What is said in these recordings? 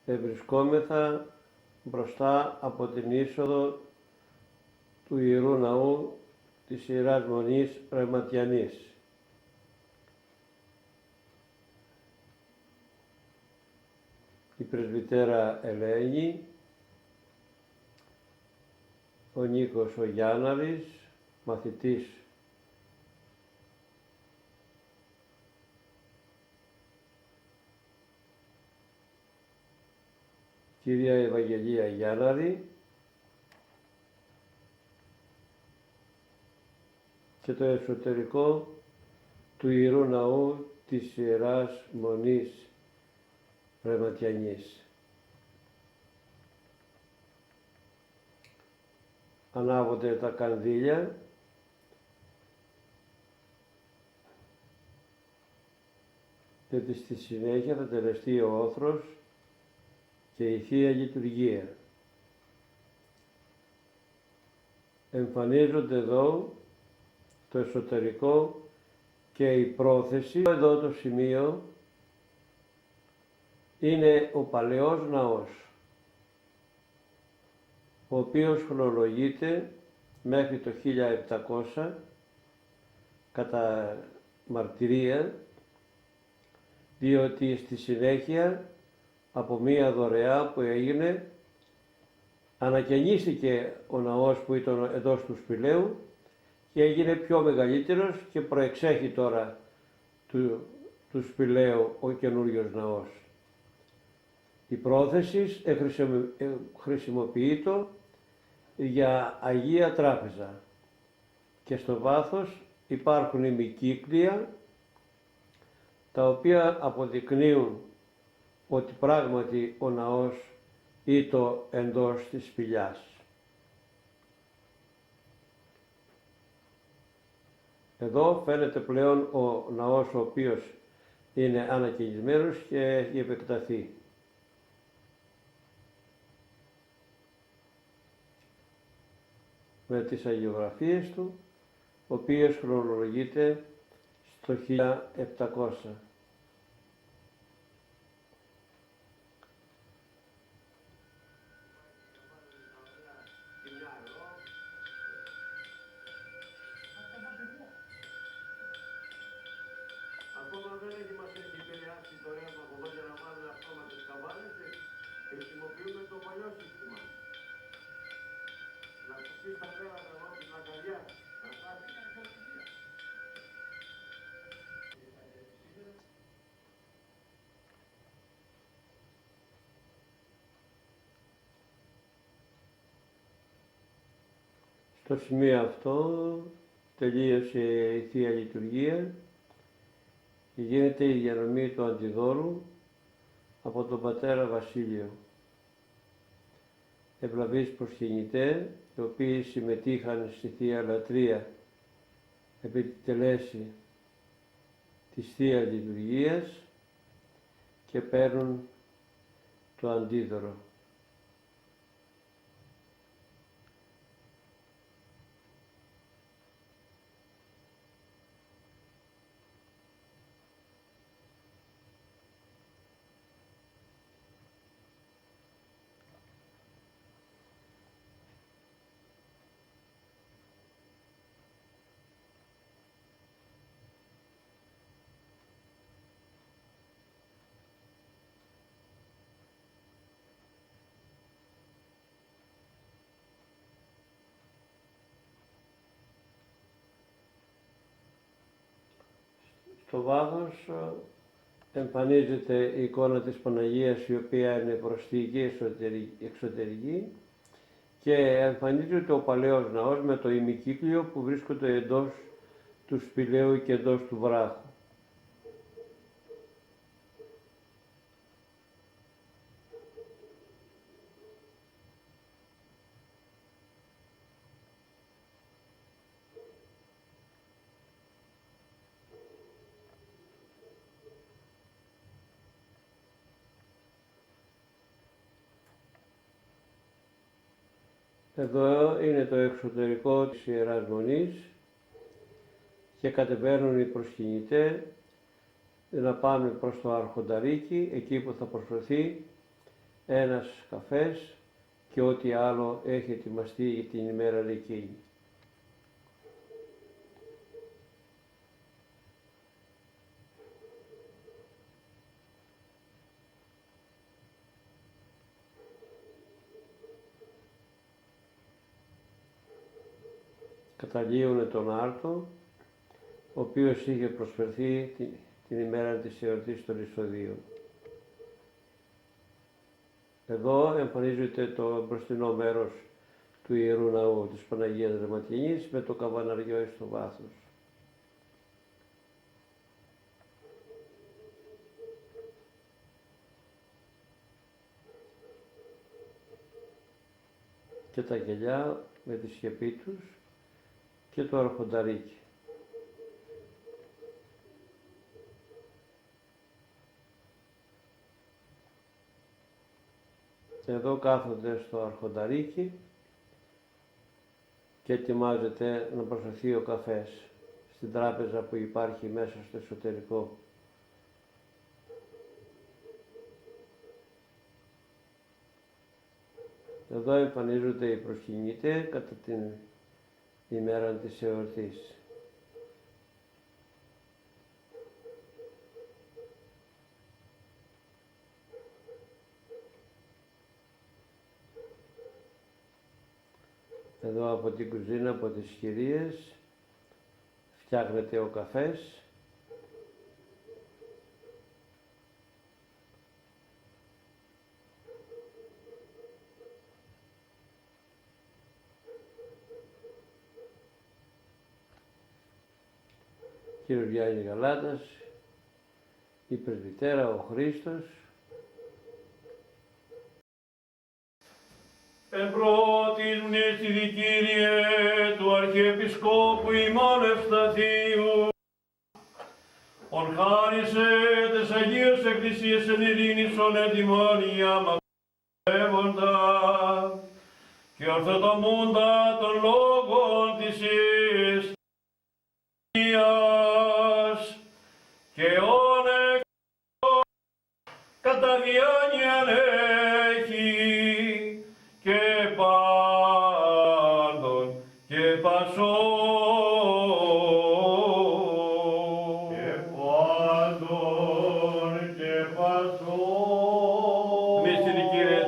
Βρισκόμεθα μπροστά από την είσοδο του Ιερού Ναού της Ιεράς Μονής Πνευματιανής. Η πρεσβυτέρα Ελένη, ο Νίκος ο Γιάνναρης, μαθητής κυρία Ευαγγελία Γιάνναρη και το εσωτερικό του Ιερού Ναού της Ιεράς Μονής Πνευματιανής. Ανάβονται τα κανδύλια γιατί στη συνέχεια θα τελεστεί ο όθρος και η Θεία Λειτουργία. Εμφανίζονται εδώ το εσωτερικό και η πρόθεση. Εδώ το σημείο είναι ο παλαιός ναός, ο οποίος χρονολογείται μέχρι το 1700 κατά μαρτυρία, διότι στη συνέχεια από μία δωρεά που έγινε ανακαινίστηκε ο ναός που ήταν εντός του σπηλαίου και έγινε πιο μεγαλύτερος και προεξέχει τώρα του σπηλαίου ο καινούριος ναός. Η πρόθεση χρησιμοποιείται για Αγία Τράπεζα και στο βάθος υπάρχουν ημικύκλια τα οποία αποδεικνύουν ότι πράγματι ο ναός ήταν εντός της σπηλιάς. Εδώ φαίνεται πλέον ο ναός ο οποίος είναι ανακαινισμένος και έχει επεκταθεί. Με τις αγιογραφίες του, ο οποίος χρονολογείται στο 1700. Ακόμα δεν μας έχει επηρεάσει το ρεύμα από εδώ για να βάλουμε αυτόματες καμπάνες και χρησιμοποιούμε το παλιό σύστημα. Να κουστείς τα πέρατα εδώ την αγκαλιά, να φτάσει μια αρχαιολογία. Στο σημείο αυτό τελείωσε η Θεία Λειτουργία και γίνεται η διανομή του αντιδώρου από τον πατέρα Βασίλειο. Ευλαβείς προσκυνητέ, οι οποίοι συμμετείχαν στη Θεία Λατρεία επί τη τελέση της Θεία Λειτουργίας και παίρνουν το αντίδωρο. Στο βάθος εμφανίζεται η εικόνα της Παναγίας, η οποία είναι προσθήκη εξωτερική, και εμφανίζεται ο παλαιός ναός με το ημικύκλιο που βρίσκονται εντός του σπηλαίου και εντός του βράχου. Εδώ είναι το εξωτερικό της Ιεράς Μονής και κατεβαίνουν οι προσκυνητές να πάμε προς το Αρχονταρίκι, εκεί που θα προσφερθεί ένας καφές και ό,τι άλλο έχει ετοιμαστεί για την ημέρα εκείνη. Καταλύουνε τον άρτο, ο οποίος είχε προσφερθεί την ημέρα της εορτής των εισοδείων. Εδώ εμφανίζεται το μπροστινό μέρος του Ιερού Ναού της Παναγίας Δερματιανής με το καβαναριό εις το βάθος. Και τα κελιά με τη σκεπή τους και το αρχονταρίκι. Εδώ κάθονται στο αρχονταρίκι και ετοιμάζεται να προσφερθεί ο καφές στην τράπεζα που υπάρχει μέσα στο εσωτερικό. Εδώ εμφανίζονται οι προσκυνητές κατά την ημέρα της εορτής. Εδώ από την κουζίνα, από τις κυρίες, φτιάχνεται ο καφές. Κύριος Γιάννης Γαλάτας, η πρεσβυτέρα, ο Χρήστος. Εμπρότης μνήστηδη Κύριε του Αρχιεπισκόπου ημών Ευσταθείου, ον χάρισε τες Αγίες Εκκλησίες εν ειρήνησον εντιμόνια μαγεύοντα και ορθοτομούντα των λόγων της Ιεστίας και όν κατά διάνοιαν έχει και πάντων και πασών. Και πάντων και πασών. Μυστήρη Κύριε.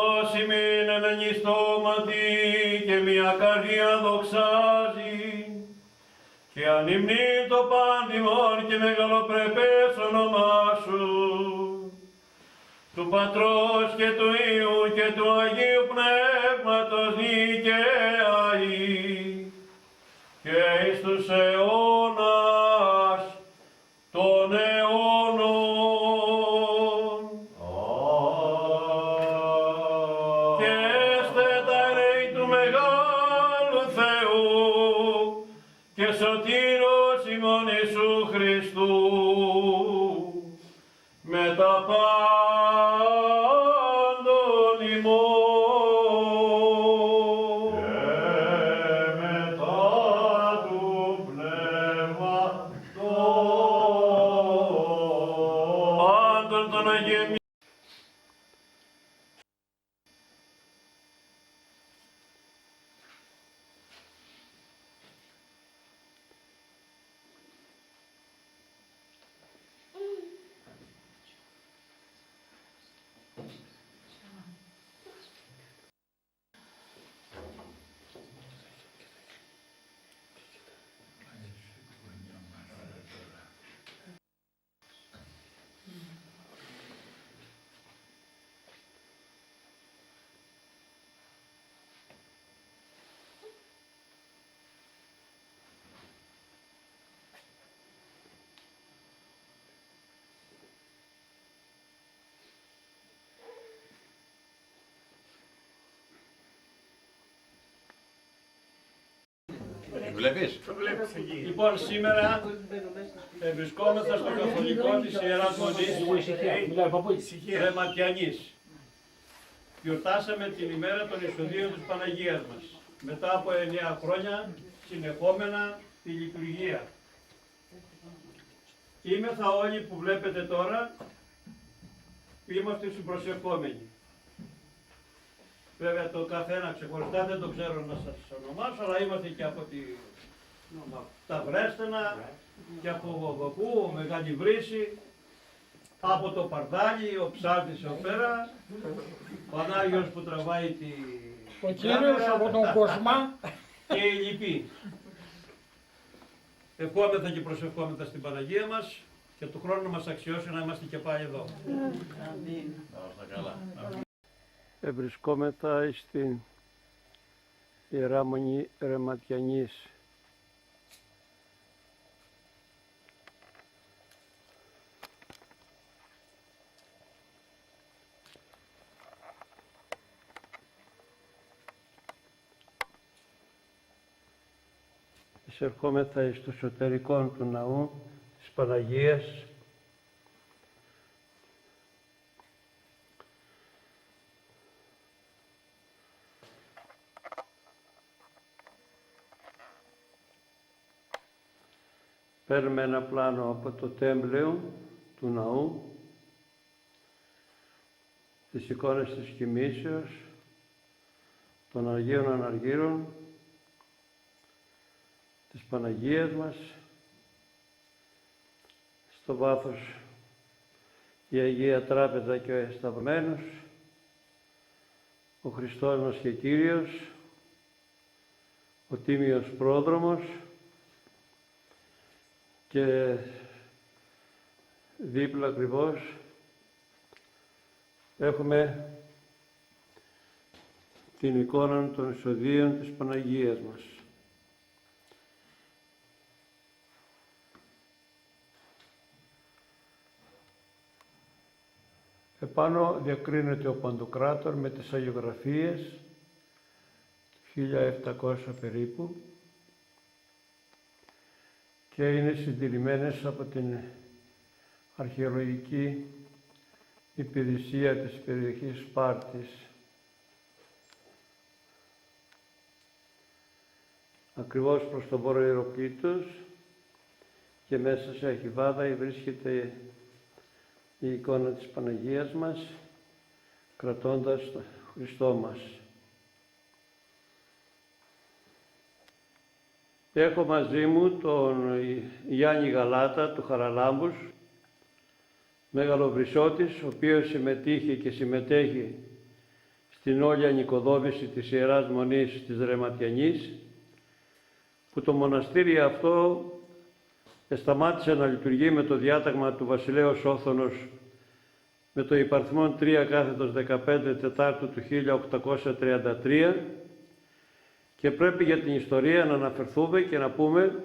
Όσοι μην ενενιστώματι και μια καρδία δοξάζει και ανυμνεί το πάντιμον και μεγαλοπρεπές όνομά σου, του Πατρός και του Υιού και του Αγίου Πνεύματος νικαίοι και εις τους αιώνας των αιώνων. Και έστε τα ελέη του Μεγάλου Θεού και σωτήρος ημών Ιησού Χριστού με τα πάντων ημών. Και μετά του πνεύματος πάντων των Αγίων. Βλέπεις. Λοιπόν, σήμερα βρισκόμεθα στο καθολικό της Ιεράς Μονής Δερματιανής. Γιορτάσαμε την ημέρα των εισοδείων της Παναγίας μας. Μετά από 9 χρόνια συνεχόμενα τη λειτουργία. Είμεθα όλοι που βλέπετε τώρα είμαστε συμπροσευχόμενοι. Βέβαια το καθένα ξεχωριστά δεν το ξέρω να σας ονομάσω, αλλά είμαστε και από τα Βρέστενα και από Βοδοκού, Μεγάλη Βρύση, από το Παρδάλι, ο Ψάλτης εδώ πέρα, ο Ανάγιος που τραβάει ο κύριος από τον Κοσμά και οι λοιποί. Ευχόμεθα και προσευχόμεθα στην Παναγία μας και του χρόνου να μας αξιώσει να είμαστε και πάλι εδώ. Βρισκόμεθα στην Ιερά Μονή Ρεματιανής. Εισερχόμεθα στο εσωτερικό του ναού της Παναγίας. Παίρνουμε ένα πλάνο από το τέμπλαιο του ναού, τις εικόνες της κοιμήσεως, των Αγίων Αναργύρων, της Παναγίας μας, στο βάθος η Αγία Τράπεζα και ο Σταυρωμένος, ο Χριστός μας και Κύριος, ο Τίμιος Πρόδρομος και δίπλα ακριβώς έχουμε την εικόνα των εισοδείων της Παναγίας μας. Επάνω διακρίνεται ο Παντοκράτορ με τις αγιογραφίες, 1700 περίπου, και είναι συντηρημένες από την αρχαιολογική υπηρεσία της περιοχής Σπάρτης. Ακριβώς προς τον βόρειο Ιεροκλήτος και μέσα σε αρχιβάδα βρίσκεται η εικόνα της Παναγίας μας, κρατώντας τον Χριστό μας. Έχω μαζί μου τον Γιάννη Γαλάτα του Χαραλάμπους, Μεγαλοβρυσότης, ο οποίος συμμετείχε και συμμετέχει στην όλη ανοικοδόμηση της Ιεράς Μονής της Ρεματιανής, που το μοναστήρι αυτό σταμάτησε να λειτουργεί με το διάταγμα του βασιλέως Όθωνος με το υπαριθμόν 3/15 Τετάρτου του 1833, και πρέπει για την ιστορία να αναφερθούμε και να πούμε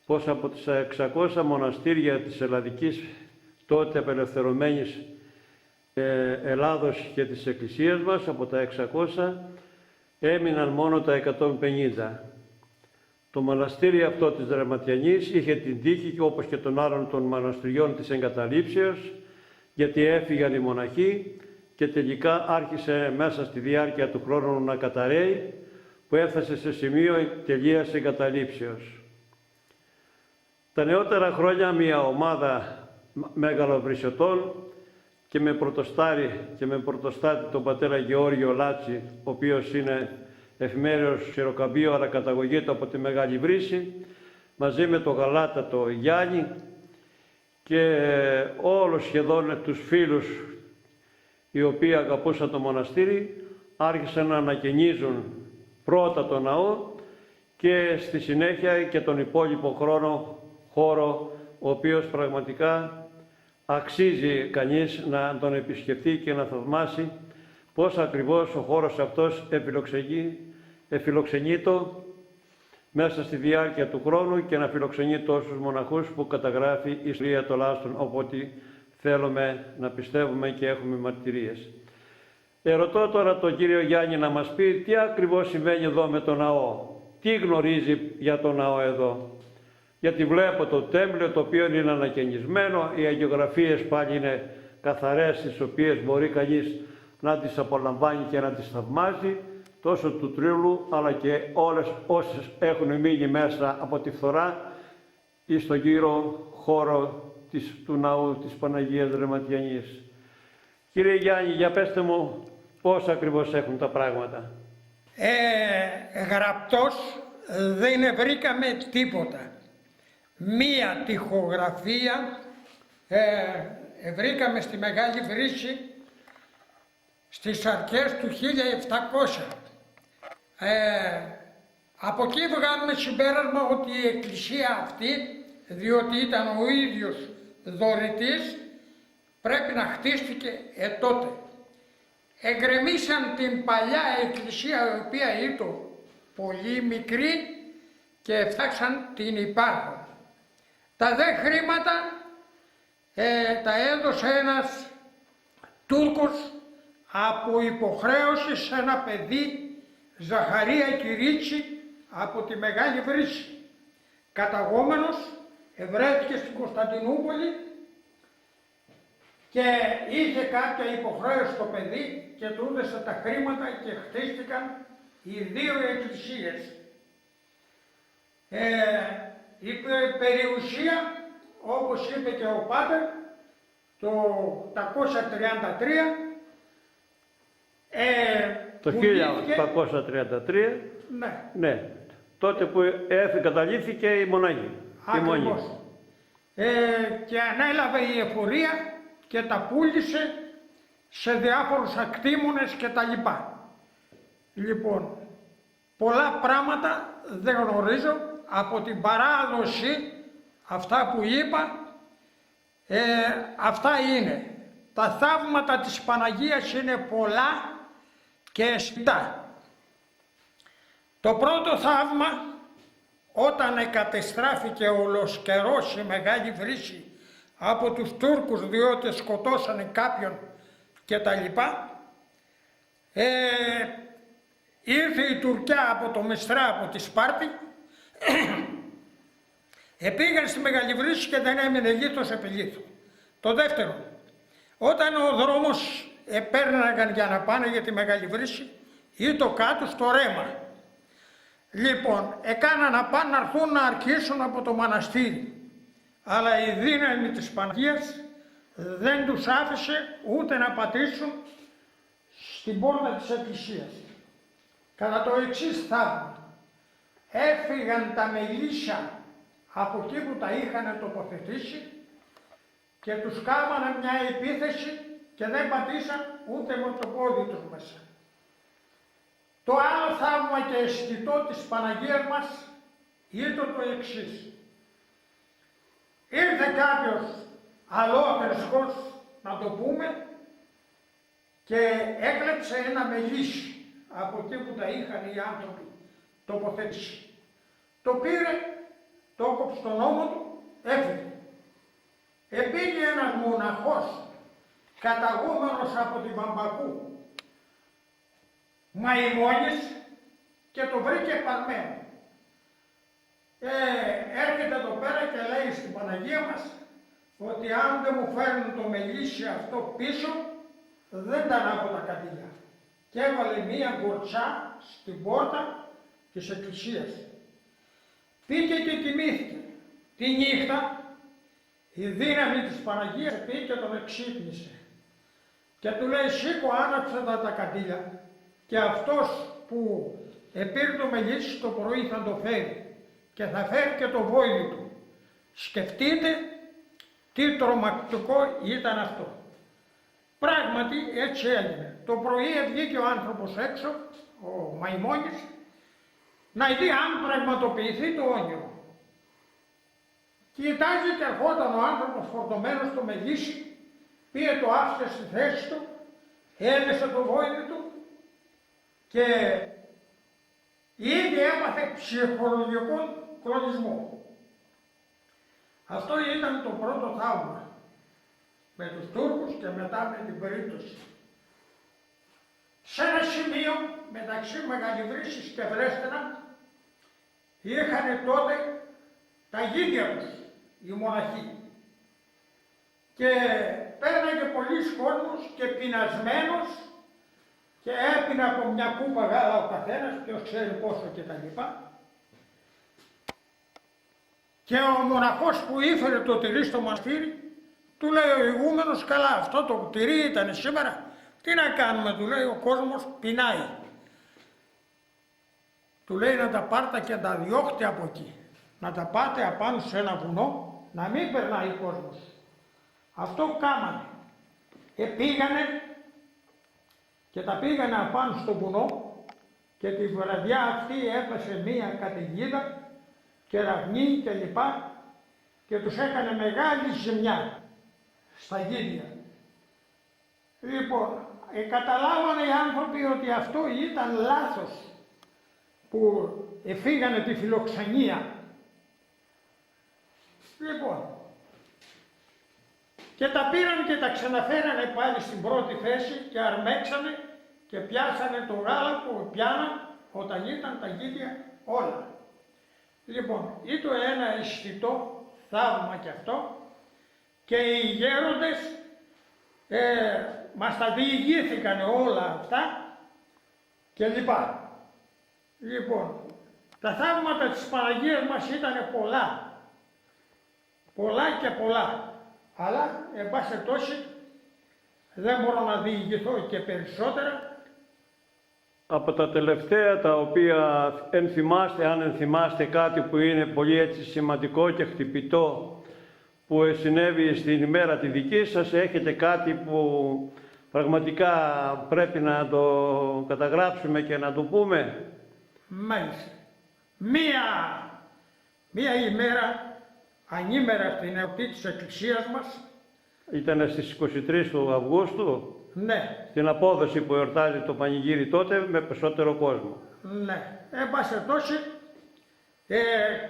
πως από τις 600 μοναστήρια της ελλαδικής τότε απελευθερωμένης Ελλάδος και της Εκκλησίας μας, από τα 600 έμειναν μόνο τα 150. Το μοναστήρι αυτό της Ρεματιανής είχε την τύχη, όπως και των άλλων των μοναστηριών, της εγκαταλείψεως, γιατί έφυγαν οι μοναχοί και τελικά άρχισε μέσα στη διάρκεια του χρόνου να καταραίει, που έφτασε σε σημείο τελείας εγκαταλείψεως. Τα νεότερα χρόνια μια ομάδα μεγαλοβρυσιωτών και με πρωτοστάτη τον πατέρα Γεώργιο Λάτσι, ο οποίος είναι εφημέριος Σιροκαμπίου, αλλά καταγωγείται από τη Μεγάλη Βρύση, μαζί με τον Γαλάτα το Γιάννη και όλους σχεδόν τους φίλους οι οποίοι αγαπούσαν το μοναστήρι, άρχισαν να ανακαινίζουν πρώτα το ναό και στη συνέχεια και τον υπόλοιπο χώρο, ο οποίος πραγματικά αξίζει κανείς να τον επισκεφτεί και να θαυμάσει πώς ακριβώς ο χώρος αυτός εφιλοξενείται μέσα στη διάρκεια του χρόνου και να φιλοξενεί τόσους μοναχούς που καταγράφει η ιστορία των λάστων, οπότε θέλουμε να πιστεύουμε και έχουμε μαρτυρίες. Ερωτώ τώρα τον κύριο Γιάννη να μας πει τι ακριβώς συμβαίνει εδώ με το ναό. Τι γνωρίζει για το ναό εδώ. Γιατί βλέπω το τέμπλιο, το οποίο είναι ανακαινισμένο, οι αγιογραφίες πάλι είναι καθαρές, τις οποίες μπορεί κανείς να τις απολαμβάνει και να τις θαυμάζει, τόσο του τρίλου αλλά και όλες όσες έχουν μείνει μέσα από τη φθορά ή στο γύρο χώρο του ναού της Παναγίας Ρεματιανής. Κύριε Γιάννη, για πέστε μου πώς ακριβώς έχουν τα πράγματα. Γραπτός δεν βρήκαμε τίποτα. Μία τοιχογραφία βρήκαμε στη Μεγάλη Βρύση στις αρχές του 1700. Από εκεί βγάλουμε συμπέρασμα ότι η εκκλησία αυτή, διότι ήταν ο ίδιος δωρητής, πρέπει να χτίστηκε τότε. Εγκρεμίσαν την παλιά εκκλησία, η οποία ήταν πολύ μικρή, και φτιάξαν την υπάρχοντα. Τα δε χρήματα τα έδωσε ένας Τούρκος από υποχρέωση σε ένα παιδί, Ζαχαρία Κυρίτσι, από τη Μεγάλη Βρύση. Καταγόμενος, βρέθηκε στην Κωνσταντινούπολη και είχε κάποια υποχρέωση στο παιδί και του έδωσε τα χρήματα και χτίστηκαν οι δύο εκκλησίες. Η περιουσία, όπως είπε και ο Πάτερ, το 833, Το 1833, ναι, τότε που καταλήθηκε η μοναχή. Ακριβώς. Και ανέλαβε η εφορία και τα πούλησε σε διάφορους ακτήμονες και τα λοιπά. Λοιπόν, πολλά πράγματα δεν γνωρίζω. Από την παράδοση, αυτά που είπα, αυτά είναι. Τα θαύματα της Παναγίας είναι πολλά και αισθητά. Το πρώτο θαύμα, όταν εκατεστράφηκε ολοσκερός η Μεγάλη Βρύση από τους Τούρκους, διότι σκοτώσανε κάποιον και τα λοιπά, ήρθε η Τουρκιά από το Μιστρά, από τη Σπάρτη, επήγαν στη Μεγάλη Βρύση και δεν έμεινε λίθος επί λίθου. Το δεύτερο, όταν ο δρόμος επέρναγαν για να πάνε για τη Μεγάλη Βρύση, ή το κάτω στο Ρέμα. Λοιπόν, έκαναν να πάνε να έρθουν να αρχίσουν από το μοναστήρι. Αλλά η δύναμη της Παναγίας δεν τους άφησε ούτε να πατήσουν στην πόρτα της Εκκλησίας. Κατά το εξής θαύμα, έφυγαν τα μελίσια από εκεί που τα είχαν τοποθετήσει και τους κάμανε μια επίθεση και δεν πατήσαν ούτε με το πόδι τους μέσα. Το άλλο θαύμα και αισθητό της Παναγίας μας ήταν το εξής. Ήρθε κάποιος αλόφρεσκος, να το πούμε, και έκλεψε ένα μελίσι από εκεί που τα είχαν οι άνθρωποι τοποθέτηση. Το πήρε, το έκοψε στον ώμο του, έφυγε. Επήγε ένας μοναχός, καταγούμενος από την Παμπακού, Μαϊμόνης, και το βρήκε παλμένο. Έρχεται εδώ πέρα και λέει στην Παναγία μας ότι αν δεν μου φέρνουν το μελίσι αυτό πίσω, δεν τα ανάβω τα καντήλια. Και έβαλε μία γκορτσά στην πόρτα της εκκλησίας. Πήγε και κοιμήθηκε. Τη νύχτα η δύναμη της Παναγίας πήγε και τον εξύπνησε. Και του λέει, σήκω, άναψε τα καντήλια και αυτός που πήρε το μελίσι το πρωί θα το φέρει και θα φέρει και το βόηδι του. Σκεφτείτε τι τρομακτικό ήταν αυτό. Πράγματι έτσι έγινε. Το πρωί βγήκε ο άνθρωπος έξω, ο Μαϊμόνης, να δει αν πραγματοποιηθεί το όνειρο. Κοιτάζει και ερχόταν ο άνθρωπος φορτωμένος στο μελίσι, πήγε το άφησε στη θέση του, έδεσε το βόηδι του και ήδη έπαθε ψυχολογικό κλονισμό. Αυτό ήταν το πρώτο θαύμα με τους Τούρκους και μετά με την περίπτωση. Σε ένα σημείο μεταξύ Μεγαλυβρύσης και Βρέστενα είχαν τότε τα γίδια τους οι μοναχοί και πέρναγε πολλοί κόσμος και πεινασμένος και έπινε από μια κούπα γάλα ο καθένας, ποιος ξέρει πόσο και τα λοιπά. Και ο μοναχός που ήφερε το τυρί στο μοναστήρι Του λέει ο ηγούμενος, καλά, αυτό το τυρί ήταν σήμερα. Τι να κάνουμε, του λέει, ο κόσμος πεινάει. Του λέει να τα πάρτε και να τα διώχτε από εκεί. Να τα πάτε απάνω σε ένα βουνό, να μην περνάει ο κόσμος. Αυτό κάμανε. Πήγανε και τα πήγανε απάνω στο βουνό και τη βραδιά αυτή έπεσε μία καταιγίδα και ραγνή και λοιπά και τους έκανε μεγάλη ζημιά στα γίδια. Λοιπόν, καταλάβανε οι άνθρωποι ότι αυτό ήταν λάθος που φύγανε τη φιλοξενία. Λοιπόν, και τα πήραν και τα ξαναφέρανε πάλι στην πρώτη θέση και αρμέξανε και πιάσανε το γάλα που πιάναν όταν ήταν τα γίδια όλα. Λοιπόν, ήταν ένα αισθητό θαύμα κι αυτό και οι γέροντες μας τα διηγήθηκαν όλα αυτά και λοιπά. Λοιπόν, τα θαύματα της Παναγίας μας ήταν πολλά. Πολλά και πολλά. Αλλά, εν πάση περιπτώσει, δεν μπορώ να διηγηθώ και περισσότερα. Από τα τελευταία τα οποία ενθυμάστε, αν ενθυμάστε κάτι που είναι πολύ έτσι σημαντικό και χτυπητό που συνέβη στην ημέρα τη δική σας, έχετε κάτι που πραγματικά πρέπει να το καταγράψουμε και να το πούμε? Μάλιστα. Μία ημέρα, ανήμερα στην εορτή της Εκκλησίας μας. Ήταν στις 23 του Αυγούστου. Ναι. Την απόδοση που εορτάζει το πανηγύρι τότε με περισσότερο κόσμο. Ναι. Εν πάση περιπτώσει,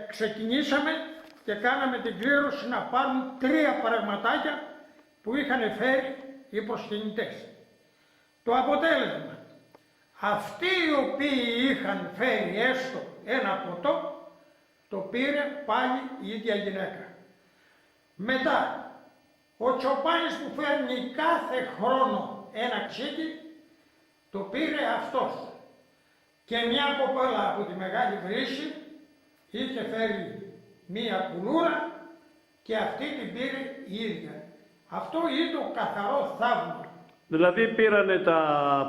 ξεκινήσαμε και κάναμε την κλήρωση να πάρουν 3 πραγματάκια που είχαν φέρει οι προσκυνητές. Το αποτέλεσμα, αυτοί οι οποίοι είχαν φέρει έστω ένα ποτό, το πήρε πάλι η ίδια γυναίκα. Μετά, ο Τσοπάνης που φέρνει κάθε χρόνο ένα ξύκι, το πήρε αυτός. Και μια κοπέλα από τη Μεγάλη Βρύση είχε φέρει μία κουλούρα και αυτή την πήρε η ίδια. Αυτό είναι το καθαρό θαύμα. Δηλαδή πήρανε τα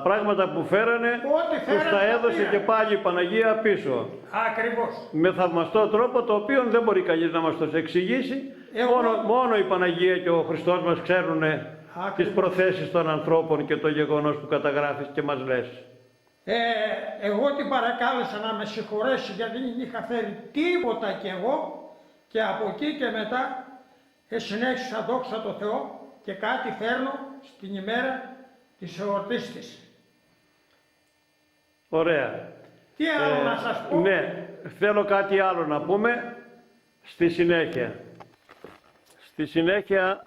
πράγματα που φέρανε, τους τα έδωσε και πάλι η Παναγία πίσω. Ακριβώς. Με θαυμαστό τρόπο, το οποίο δεν μπορεί κανείς να μας το εξηγήσει. Μόνο η Παναγία και ο Χριστός μας ξέρουν τις προθέσεις των ανθρώπων και το γεγονός που καταγράφεις και μας λες. Εγώ την παρακάλεσα να με συγχωρέσει γιατί δεν είχα φέρει τίποτα κι εγώ και από εκεί και μετά συνέχισα, δόξα τω Θεώ, και κάτι φέρνω στην ημέρα της εορτής της. Ωραία. Τι άλλο να σας πω? Ναι, θέλω κάτι άλλο να πούμε στη συνέχεια. Στη συνέχεια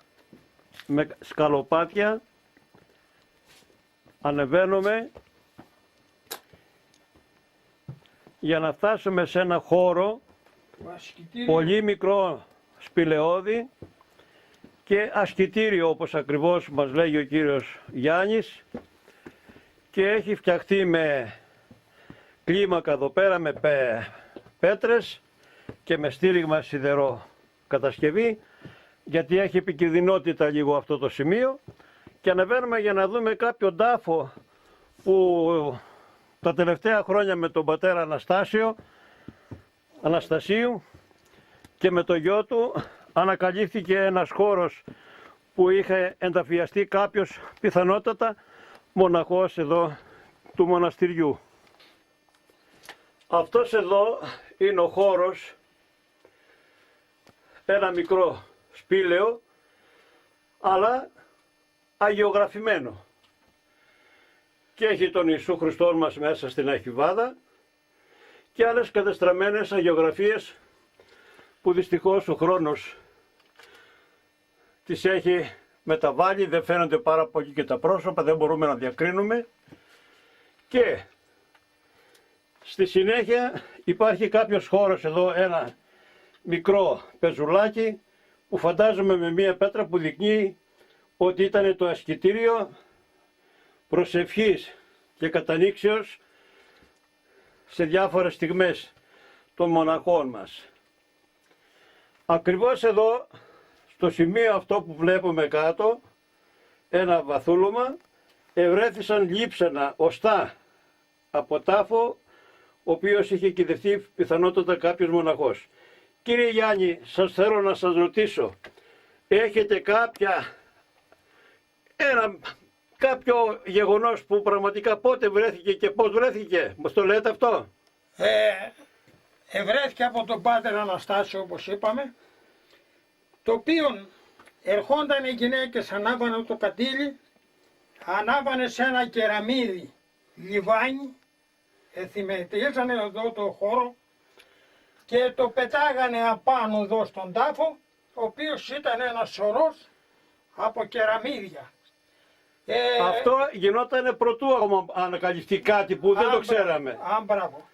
με σκαλοπάτια ανεβαίνουμε για να φτάσουμε σε ένα χώρο πολύ μικρό σπηλαιώδη και ασκητήριο, όπως ακριβώς μας λέγει ο κύριος Γιάννης, και έχει φτιαχτεί με κλίμακα εδώ πέρα, με πέτρες και με στήριγμα σιδερό κατασκευή, γιατί έχει επικινδυνότητα λίγο αυτό το σημείο, και ανεβαίνουμε για να δούμε κάποιο τάφο που τα τελευταία χρόνια με τον πατέρα Αναστασίου και με το γιο του ανακαλύφθηκε ένας χώρος που είχε ενταφιαστεί κάποιος, πιθανότατα μοναχός εδώ του μοναστηριού. Αυτός εδώ είναι ο χώρος, ένα μικρό σπήλαιο, αλλά αγιογραφημένο. Και έχει τον Ιησού Χριστό μας μέσα στην αρχιβάδα και άλλες κατεστραμμένες αγιογραφίες που δυστυχώς ο χρόνος τις έχει μεταβάλει, δεν φαίνονται πάρα πολύ και τα πρόσωπα, δεν μπορούμε να διακρίνουμε. Και στη συνέχεια υπάρχει κάποιος χώρος εδώ, ένα μικρό πεζουλάκι που φαντάζομαι με μία πέτρα που δεικνύει ότι ήταν το ασκητήριο προσευχής και κατανήξεως σε διάφορες στιγμές των μοναχών μας. Ακριβώς εδώ, στο σημείο αυτό που βλέπουμε κάτω, ένα βαθούλωμα, ευρέθησαν λείψανα οστά από τάφο, ο οποίος είχε κυδευτεί πιθανότατα κάποιος μοναχός. Κύριε Γιάννη, σας θέλω να σας ρωτήσω, έχετε κάποιο γεγονός που πραγματικά πότε βρέθηκε και πώς βρέθηκε, μας το λέτε αυτό? Ευρέθηκε από τον Πάτερ Αναστάσιο, όπως είπαμε, το οποίο ερχόνταν οι γυναίκες, ανάβανε το καντήλι, ανάβανε σε ένα κεραμίδι λιβάνι, εθιμετίζανε εδώ το χώρο και το πετάγανε απάνω εδώ στον τάφο, ο οποίος ήταν ένας σωρός από κεραμίδια. Αυτό γινόταν πρωτού ακόμα ανακαλυφθεί κάτι που δεν το ξέραμε. Μπράβο.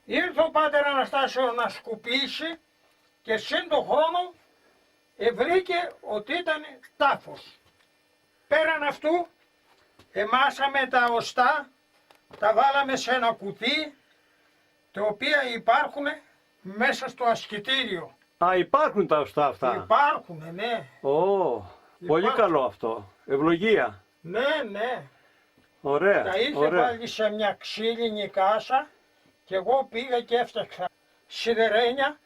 Ήρθε ο Πάτερ Αναστάσιο να σκουπίσει και σύν τον χρόνο βρήκε ότι ήταν τάφος. Πέραν αυτού εμάσαμε τα οστά, τα βάλαμε σε ένα κουτί, τα οποία υπάρχουν μέσα στο ασκητήριο. Α, υπάρχουν τα οστά αυτά. Υπάρχουν, ναι. Πολύ καλό αυτό. Ευλογία. Ναι. Ωραία. Τα είχε βάλει σε μια ξύλινη κάσα και εγώ πήγα και έφτιαξα σιδερένια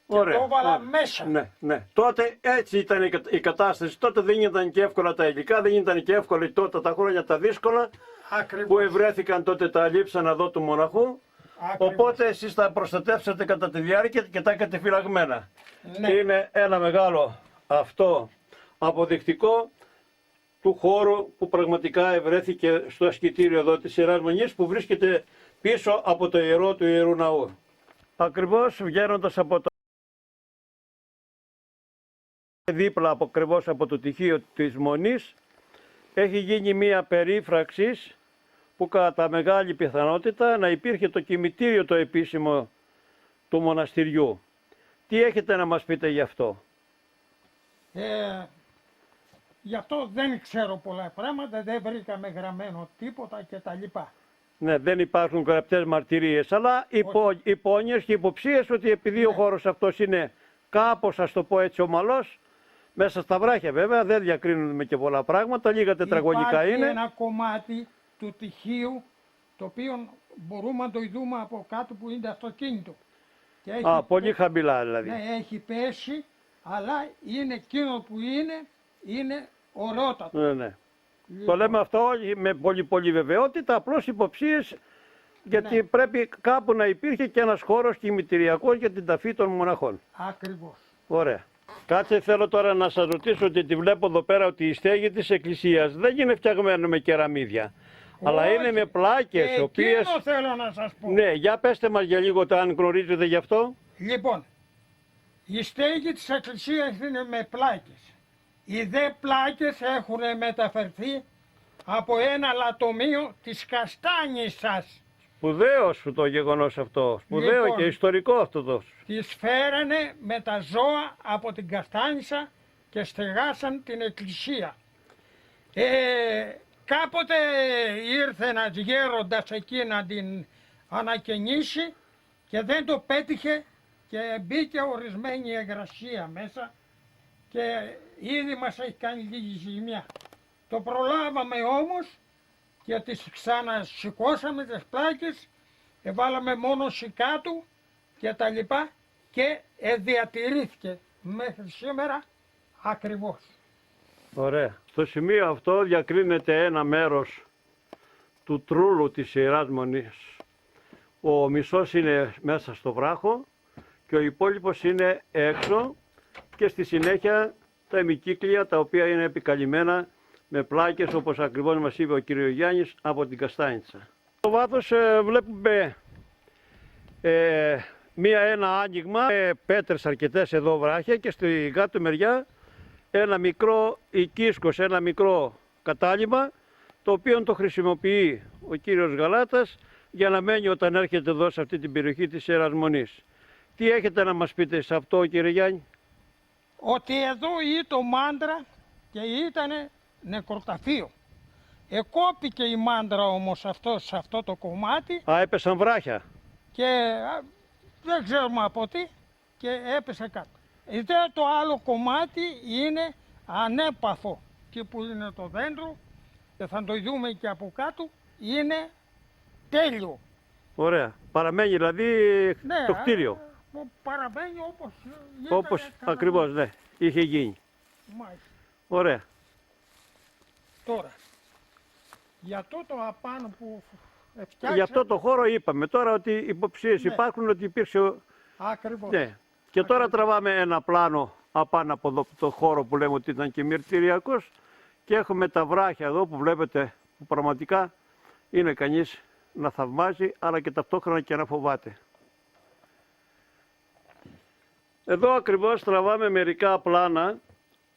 και το έβαλα μέσα. Ναι. Τότε έτσι ήταν η κατάσταση. Τότε δεν ήταν και εύκολα τα υλικά, δεν ήταν και εύκολα τότε τα χρόνια τα δύσκολα. Ακριβώς. Που ευρέθηκαν τότε τα λείψανα εδώ του μοναχού. Ακριβώς. Οπότε εσείς τα προστατεύσατε κατά τη διάρκεια και τα έχετε φυλαγμένα. Ναι. Είναι ένα μεγάλο αυτό αποδεικτικό του χώρου που πραγματικά ευρέθηκε στο ασκητήριο εδώ της Ιεράς Μονής, που βρίσκεται πίσω από το ιερό του Ιερού Ναού. Ακριβώς βγαίνοντας από το δίπλα ακριβώς από το τυχείο της Μονής έχει γίνει μία περίφραξη που κατά μεγάλη πιθανότητα να υπήρχε το κημητήριο το επίσημο του μοναστηριού. Τι έχετε να μας πείτε γι' αυτό? Γι' αυτό δεν ξέρω πολλά πράγματα, δεν βρήκαμε γραμμένο τίποτα κτλ. Ναι, δεν υπάρχουν γραπτές μαρτυρίες, αλλά υπόνοιες και υποψίες ότι επειδή ο χώρος αυτός είναι κάπως, ας το πω έτσι, ομαλός, μέσα στα βράχια βέβαια, δεν διακρίνουμε και πολλά πράγματα, λίγα τετραγωνικά είναι. Υπάρχει ένα κομμάτι του τυχείου, το οποίο μπορούμε να το δούμε από κάτω που είναι αυτοκίνητο. Και πολύ χαμηλά δηλαδή. Ναι, έχει πέσει, αλλά είναι εκείνο που είναι ωραιότατο. Ναι. Το λέμε αυτό με πολύ βεβαιότητα, απλώς υποψίες, γιατί πρέπει κάπου να υπήρχε και ένας χώρος κημητηριακός για την ταφή των μοναχών. Ακριβώς. Ωραία. Κάτσε, θέλω τώρα να σας ρωτήσω, ότι τη βλέπω εδώ πέρα ότι η στέγη της εκκλησίας δεν είναι φτιαγμένο με κεραμίδια, αλλά είναι με πλάκες, οποίες... Εκείνο θέλω να σας πω. Ναι, για πέστε μας για λίγο αν γνωρίζετε γι' αυτό. Λοιπόν, η στέγη της εκκλησίας είναι με πλάκες. Οι δε πλάκες έχουν μεταφερθεί από ένα λατομείο της Καστάνισσας. Σπουδαίο σου το γεγονός αυτό, σπουδαίο Λοιπόν, και ιστορικό αυτό το. Τις φέρανε με τα ζώα από την Καστάνισσα και στεγάσαν την εκκλησία. Κάποτε ήρθε ένας γέροντας εκεί να την ανακαινήσει και δεν το πέτυχε και μπήκε ορισμένη εγγρασία μέσα και ήδη μας έχει κάνει λίγη ζημιά. Το προλάβαμε όμως και τις ξανασηκώσαμε τις πλάκες, βάλαμε μόνο σικάτου και τα λοιπά και διατηρήθηκε μέχρι σήμερα ακριβώς. Ωραία. Στο σημείο αυτό διακρίνεται ένα μέρος του τρούλου της Ιεράς Μονής. Ο μισός είναι μέσα στο βράχο και ο υπόλοιπος είναι έξω και στη συνέχεια τα ημικύκλια τα οποία είναι επικαλυμμένα με πλάκες, όπως ακριβώς μας είπε ο κύριος Γιάννης, από την Καστάνισσα. Στο βάθος βλέπουμε ένα άνοιγμα, πέτρες αρκετές εδώ βράχια και στη κάτω μεριά ένα μικρό οικίσκος, ένα μικρό κατάλημα, το οποίο το χρησιμοποιεί ο κύριος Γαλάτας για να μένει όταν έρχεται εδώ σε αυτή την περιοχή της Ιεράς Μονής. Τι έχετε να μας πείτε σε αυτό, κύριε Γιάννη? Ότι εδώ ήταν μάντρα και ήταν νεκροταφείο. Εκόπηκε η μάντρα όμως σε αυτό το κομμάτι. Έπεσαν βράχια. Και δεν ξέρουμε από τι και έπεσε κάτω. Είτε το άλλο κομμάτι είναι ανέπαθο. Και που είναι το δέντρο, και θα το δούμε και από κάτω, είναι τέλειο. Ωραία. Παραμένει δηλαδή το κτίριο. Παραμένει όπως Όπως ακριβώς, ναι, είχε γίνει. Μάλιστα. Ωραία. Τώρα, για το απάνω που φτιάξαμε. Για αυτό το χώρο είπαμε τώρα ότι υποψίες Ναι. υπάρχουν ότι υπήρξε. Ακριβώς. Ναι. Και τώρα τραβάμε ένα πλάνο απάνω από εδώ, το χώρο που λέμε ότι ήταν και μυρτηριακός, και έχουμε τα βράχια εδώ που βλέπετε, που πραγματικά είναι κανείς να θαυμάζει αλλά και ταυτόχρονα και να φοβάται. Εδώ ακριβώς τραβάμε μερικά πλάνα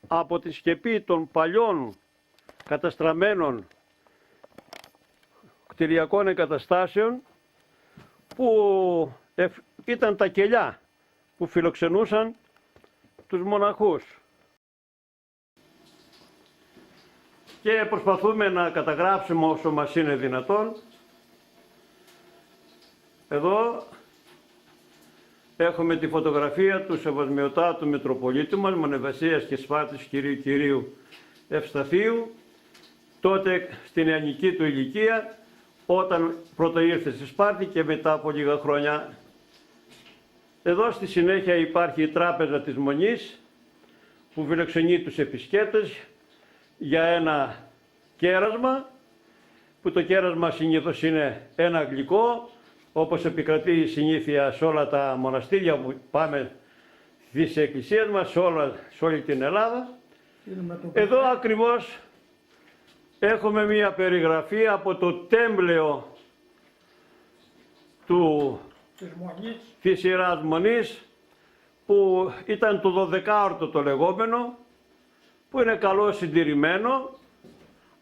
από τη σκεπή των παλιών καταστραμμένων κτηριακών εγκαταστάσεων που ήταν τα κελιά που φιλοξενούσαν τους μοναχούς. Και προσπαθούμε να καταγράψουμε όσο μας είναι δυνατόν. Εδώ έχουμε τη φωτογραφία του Σεβασμιωτάτου Μητροπολίτου μας, Μονεβασίας και Σπάρτης Κυρίου Ευσταθίου, τότε στην νεανική του ηλικία, όταν πρώτα ήρθε στη Σπάρτη και μετά από λίγα χρόνια. Εδώ στη συνέχεια υπάρχει η τράπεζα της Μονής που φιλοξενεί τους επισκέπτες για ένα κέρασμα, που το κέρασμα συνήθως είναι ένα γλυκό, όπως επικρατεί η συνήθεια σε όλα τα μοναστήρια που πάμε στις εκκλησίες μας, σε όλη την Ελλάδα. Εδώ ακριβώς έχουμε μία περιγραφή από το τέμπλεο της Ιεράς Μονής, που ήταν το 12όρτο το λεγόμενο, που είναι καλό συντηρημένο,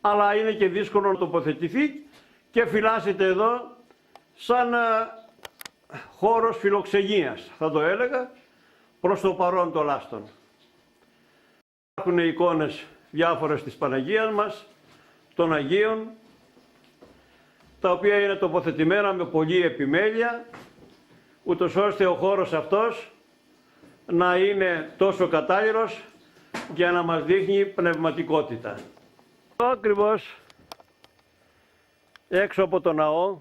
αλλά είναι και δύσκολο να τοποθετηθεί και φυλάσσεται εδώ σαν χώρος φιλοξενίας, θα το έλεγα, προς το παρόν τουλάχιστον. Υπάρχουν εικόνες διάφορες της Παναγίας μας, των Αγίων, τα οποία είναι τοποθετημένα με πολλή επιμέλεια, ούτως ώστε ο χώρος αυτός να είναι τόσο κατάλληλος για να μας δείχνει πνευματικότητα. Ακριβώς έξω από το ναό,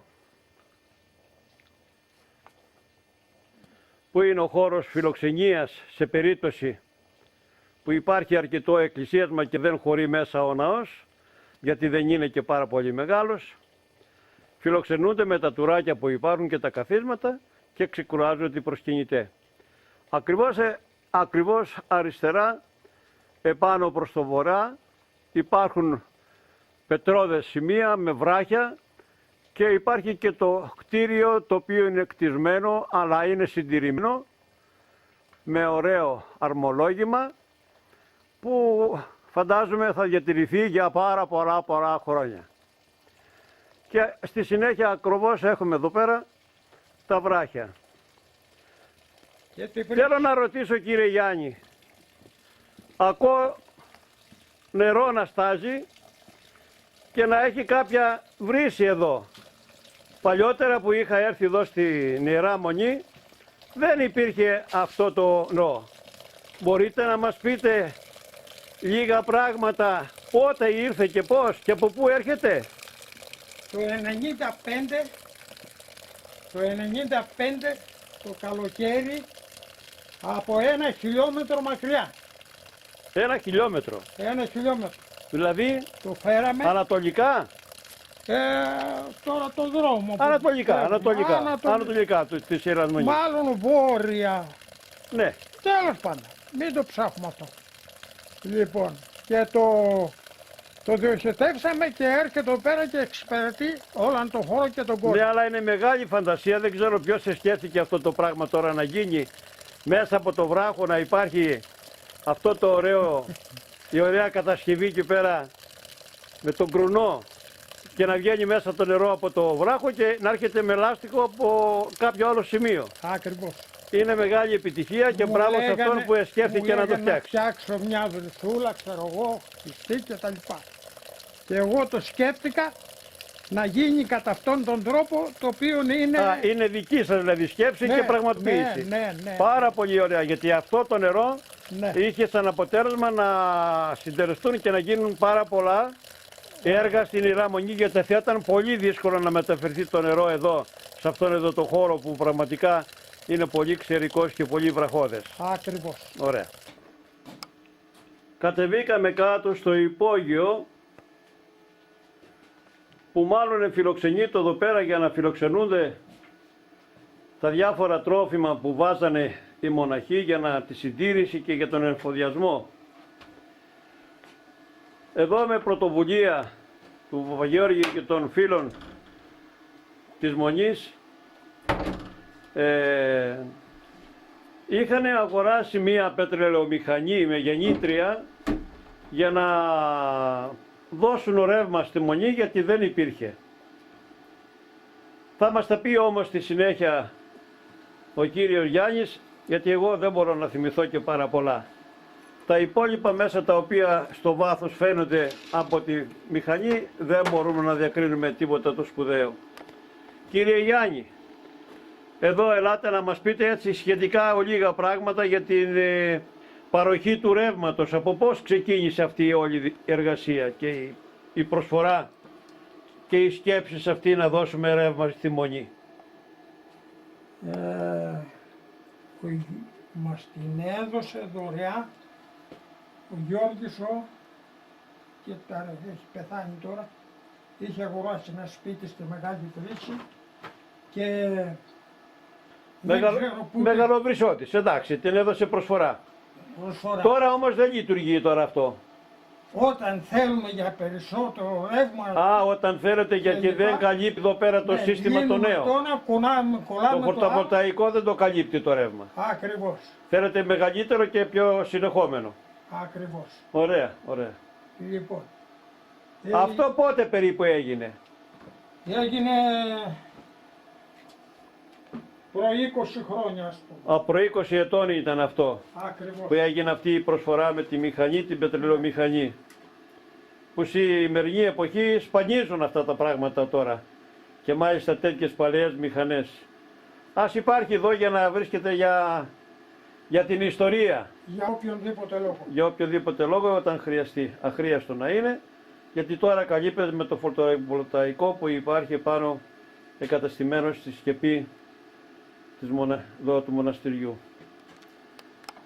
που είναι ο χώρος φιλοξενίας σε περίπτωση που υπάρχει αρκετό εκκλησίασμα και δεν χωρεί μέσα ο ναός, γιατί δεν είναι και πάρα πολύ μεγάλος, φιλοξενούνται με τα τουράκια που υπάρχουν και τα καθίσματα και ξεκουράζονται οι προσκυνητές. Ακριβώς αριστερά, επάνω προς το βορρά, υπάρχουν πετρώδες σημεία με βράχια και υπάρχει και το κτίριο, το οποίο είναι κτισμένο αλλά είναι συντηρημένο με ωραίο αρμολόγημα, που φαντάζομαι θα διατηρηθεί για πάρα πολλά χρόνια. Και στη συνέχεια ακριβώς έχουμε εδώ πέρα τα βράχια. Θέλω να ρωτήσω, κύριε Γιάννη, ακούω νερό να στάζει και να έχει κάποια βρύση εδώ. Παλιότερα που είχα έρθει εδώ στην Ιερά Μονή δεν υπήρχε αυτό το νερό. Μπορείτε να μας πείτε λίγα πράγματα, πότε ήρθε και πώς και από πού έρχεται? Το 95 το καλοκαίρι, από 1 χιλιόμετρο μακριά. 1 χιλιόμετρο. 1 χιλιόμετρο. Δηλαδή Το φέραμε. ανατολικά. Τώρα το δρόμο. Ανατολικά της Ιεράς Μονής. Μάλλον βόρεια. Ναι. Τέλος πάντων. Μην το ψάχνουμε αυτό. Λοιπόν, και το διοχετεύσαμε και έρχεται εδώ πέρα και εξυπηρετεί όλον τον χώρο και τον κόσμο. Ναι, αλλά είναι μεγάλη φαντασία. Δεν ξέρω ποιος σκέφτηκε αυτό το πράγμα τώρα να γίνει μέσα από το βράχο, να υπάρχει αυτό το ωραίο, η ωραία κατασκευή εκεί πέρα με τον κρουνό και να βγαίνει μέσα το νερό από το βράχο και να έρχεται με λάστιχο από κάποιο άλλο σημείο. Ακριβώς. Είναι μεγάλη επιτυχία και μπράβο σε αυτόν που σκέφτηκε να το φτιάξει. Να φτιάξω μια βρυσούλα, ξέρω εγώ, πιστή και τα λοιπά. Και εγώ το σκέφτηκα να γίνει κατά αυτόν τον τρόπο, το οποίο είναι... Είναι δική σας δηλαδή σκέψη Ναι, και πραγματοποίηση. ναι. Πάρα πολύ ωραία, γιατί αυτό το νερό Ναι. είχε σαν αποτέλεσμα να συντεριστούν και να γίνουν πάρα πολλά έργα στην Ιράμονη, γιατί θα ήταν πολύ δύσκολο να μεταφερθεί το νερό εδώ, σε αυτόν εδώ το χώρο που πραγματικά είναι πολύ ξερικός και πολύ βραχώδες. Ακριβώς. Ωραία. Κατεβήκαμε κάτω στο υπόγειο, που μάλλον φιλοξενείται εδώ πέρα για να φιλοξενούνται τα διάφορα τρόφιμα που βάζανε οι μοναχοί για τη συντήρηση και για τον εφοδιασμό. Εδώ με πρωτοβουλία του Παπαγεώργη και των φίλων της Μονής είχαν αγοράσει μία πετρελαιομηχανή με γεννήτρια για να δώσουν ρεύμα στη Μονή, γιατί δεν υπήρχε. Θα μας τα πει όμως στη συνέχεια ο κύριος Γιάννης, γιατί εγώ δεν μπορώ να θυμηθώ και πάρα πολλά. Τα υπόλοιπα μέσα τα οποία στο βάθος φαίνονται από τη μηχανή δεν μπορούμε να διακρίνουμε τίποτα το σπουδαίο. Κύριε Γιάννη, εδώ ελάτε να μας πείτε έτσι σχετικά λίγα πράγματα για την παροχή του ρεύματος. Από πώς ξεκίνησε αυτή η όλη εργασία και η προσφορά και οι σκέψεις αυτή να δώσουμε ρεύμα στη Μονή. Μας την έδωσε δωρεά ο Γιώργης και έχει πεθάνει τώρα. Είχε αγοράσει ένα σπίτι στη Μεγάλη Βρύση και Μεγαλοβρυσότης, εντάξει, την έδωσε προσφορά. Τώρα όμως δεν λειτουργεί τώρα αυτό. Όταν θέλουμε για περισσότερο ρεύμα... Όταν θέλετε, γιατί δεν καλύπτει εδώ πέρα το σύστημα το νέο. Τώρα κολλάμε Το φωτοβολταϊκό δεν το καλύπτει το ρεύμα. Ακριβώς. Θέλετε μεγαλύτερο και πιο συνεχόμενο. Ακριβώς. Ωραία, ωραία. Λοιπόν. Αυτό πότε περίπου έγινε? Έγινε προ 20 χρόνια, ας πούμε. Προ 20 ετών ήταν αυτό. Ακριβώς. Που έγινε αυτή η προσφορά με τη μηχανή, την πετρελαιομηχανή. Που στη σημερινή εποχή σπανίζουν αυτά τα πράγματα τώρα. Και μάλιστα τέτοιες παλαιές μηχανές. Ας υπάρχει εδώ για να βρίσκεται για την ιστορία. Για οποιονδήποτε λόγο. Για οποιοδήποτε λόγο όταν χρειαστεί. Αχρίαστο να είναι. Γιατί τώρα καλύπτεται με το φωτοβολταϊκό που υπάρχει πάνω εγκαταστημένο στη σκεπή του μοναστηριού.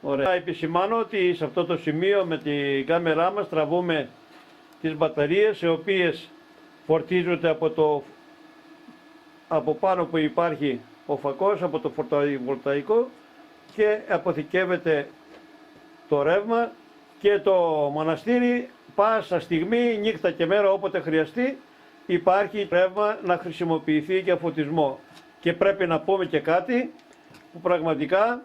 Ωραία. Θα επισημάνω ότι σε αυτό το σημείο με την κάμερά μας τραβούμε τις μπαταρίες, οι οποίες φορτίζονται από πάνω που υπάρχει ο φακός, από το φωτοβολταϊκό, και αποθηκεύεται το ρεύμα και το μοναστήρι πάσα στιγμή, νύχτα και μέρα, όποτε χρειαστεί, υπάρχει ρεύμα να χρησιμοποιηθεί για φωτισμό. Και πρέπει να πούμε και κάτι που πραγματικά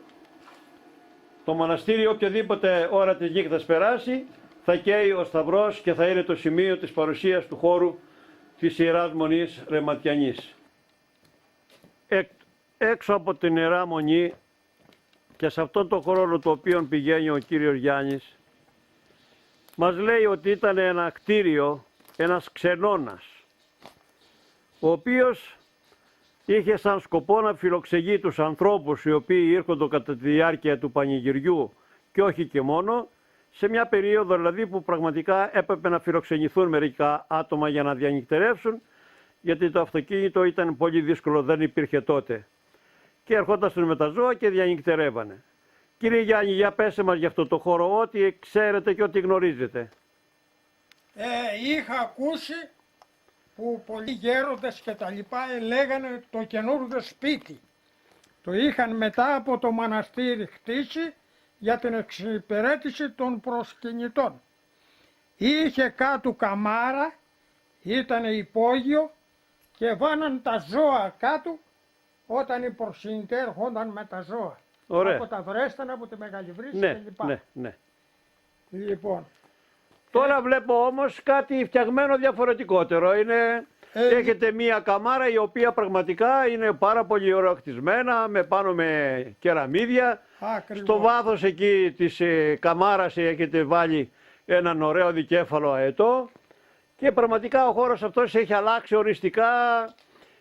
το μοναστήρι οποιαδήποτε ώρα της νύχτας περάσει θα καίει ο σταυρός και θα είναι το σημείο της παρουσίας του χώρου της Ιεράς Μονής Ρεματιανής. Έξω από την Ιερά Μονή και σε αυτόν τον χρόνο το οποίο πηγαίνει ο κύριος Γιάννης, μας λέει ότι ήταν ένα κτίριο, ένας ξενώνας, ο οποίος είχε σαν σκοπό να φιλοξενεί τους ανθρώπους οι οποίοι ήρχονται κατά τη διάρκεια του πανηγυριού και όχι και μόνο, σε μια περίοδο δηλαδή που πραγματικά έπρεπε να φιλοξενηθούν μερικά άτομα για να διανυκτερεύσουν, γιατί το αυτοκίνητο ήταν πολύ δύσκολο, δεν υπήρχε τότε. Και ερχόντασαν με τα ζώα και διανυκτερεύανε. Κύριε Γιάννη, για πέστε μας για αυτό το χώρο, ό,τι ξέρετε και ό,τι γνωρίζετε. Είχα ακούσει που πολλοί γέροντες και τα λοιπά λέγανε το καινούργιο σπίτι. Το είχαν μετά από το μοναστήρι χτίσει για την εξυπηρέτηση των προσκυνητών. Είχε κάτω καμάρα, ήταν υπόγειο και βάναν τα ζώα κάτω όταν οι προσκυνητές έρχονταν με τα ζώα. Ωραία. Από τα βρέστανα, από τη Μεγάλη Βρύση Ναι, κλπ. ναι. Λοιπόν, Τώρα βλέπω όμως κάτι φτιαγμένο διαφορετικότερο. Έχετε μία καμάρα η οποία πραγματικά είναι πάρα πολύ ωραιοχτισμένα, με πάνω με κεραμίδια. ακριβώς. Στο βάθος εκεί της καμάρας έχετε βάλει έναν ωραίο δικέφαλο αετό Και πραγματικά ο χώρος αυτός έχει αλλάξει οριστικά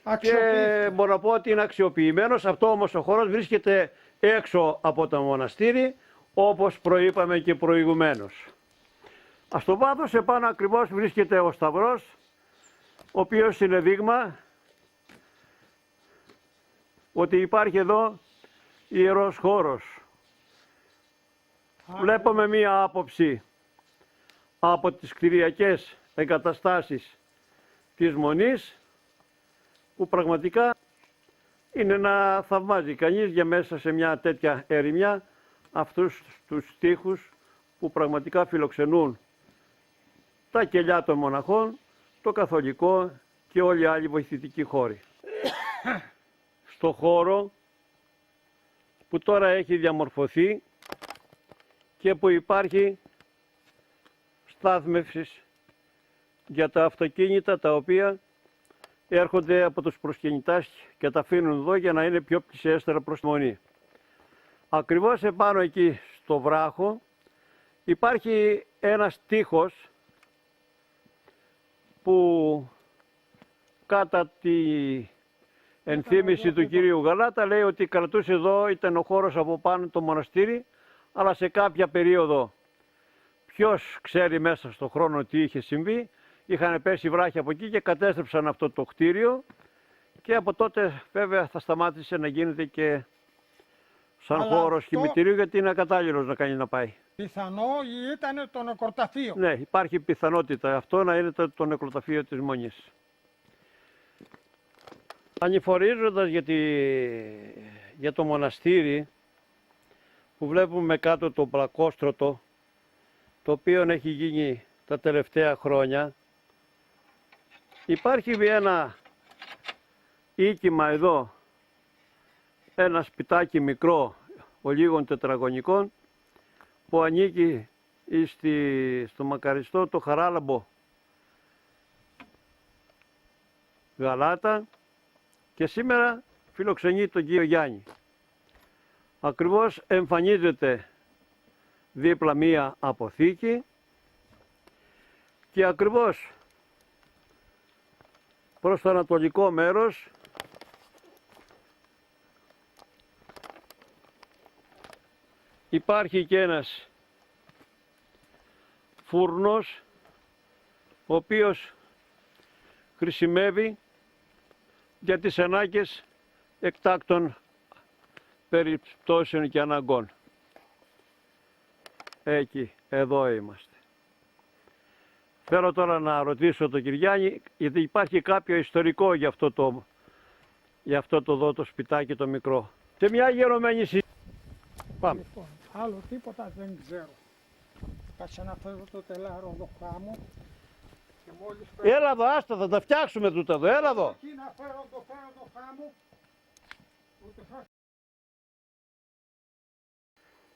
και Αξιοποιήθηκε. μπορώ να πω ότι είναι αξιοποιημένος. Αυτό όμως ο χώρος βρίσκεται έξω από το μοναστήρι, όπως προείπαμε και προηγουμένως. Στο βάθος επάνω ακριβώς βρίσκεται ο Σταυρός, ο οποίος είναι δείγμα ότι υπάρχει εδώ ιερός χώρος. Βλέπουμε μία άποψη από τις κτηριακές εγκαταστάσεις της Μονής, που πραγματικά είναι να θαυμάζει κανείς για μέσα σε μια τέτοια ερημιά αυτούς τους τοίχους που πραγματικά φιλοξενούν τα κελιά των μοναχών, το καθολικό και όλοι οι άλλοι βοηθητικοί χώροι. Στο χώρο που τώρα έχει διαμορφωθεί και που υπάρχει στάθμευσης για τα αυτοκίνητα τα οποία έρχονται από τους προσκυνητάς και τα αφήνουν εδώ για να είναι πιο πλησιέστερα προς τη Μονή. Ακριβώς επάνω εκεί στο βράχο υπάρχει ένας τοίχος που κατά τη ενθύμηση του κυρίου Γαλάτα λέει ότι κρατούσε εδώ, ήταν ο χώρος από πάνω το μοναστήρι, αλλά σε κάποια περίοδο, ποιος ξέρει μέσα στον χρόνο τι είχε συμβεί, είχαν πέσει βράχια από εκεί και κατέστρεψαν αυτό το κτίριο και από τότε βέβαια θα σταμάτησε να γίνεται και σαν Αλλά χώρος αυτό- κημητηρίου, γιατί είναι ακατάλληλος να κάνει να πάει. Πιθανό ήταν το νεκροταφείο. Ναι, υπάρχει πιθανότητα αυτό να είναι το νεκροταφείο της Μονής. Ανηφορίζοντας για το μοναστήρι που βλέπουμε κάτω το πλακόστρωτο, το οποίο έχει γίνει τα τελευταία χρόνια, υπάρχει ένα οίκημα εδώ, ένα σπιτάκι μικρό, ολίγων τετραγωνικών, που ανήκει στο μακαριστό το Χαράλαμπο Γαλάτα και σήμερα φιλοξενεί τον κύριο Γιάννη. Ακριβώς εμφανίζεται δίπλα μία αποθήκη και ακριβώς προς το ανατολικό μέρος υπάρχει και ένας φούρνος ο οποίος χρησιμεύει για τις ανάγκες εκτάκτων περιπτώσεων και αναγκών. Εκεί, εδώ είμαστε. Θέλω τώρα να ρωτήσω τον Κυριάννη, γιατί υπάρχει κάποιο ιστορικό για αυτό το εδώ το σπιτάκι το μικρό. Σε μια γερωμένη συζήτηση. Πάμε. Λοιπόν, άλλο τίποτα δεν ξέρω. Κάτσε να φέρω το τελάρο εδώ χάμω. Και μόλις φέρω... Έλα εδώ, άστα, θα τα φτιάξουμε τούτα εδώ, έλα εδώ. Εκεί να φέρω το χάμω. Ούτε θα...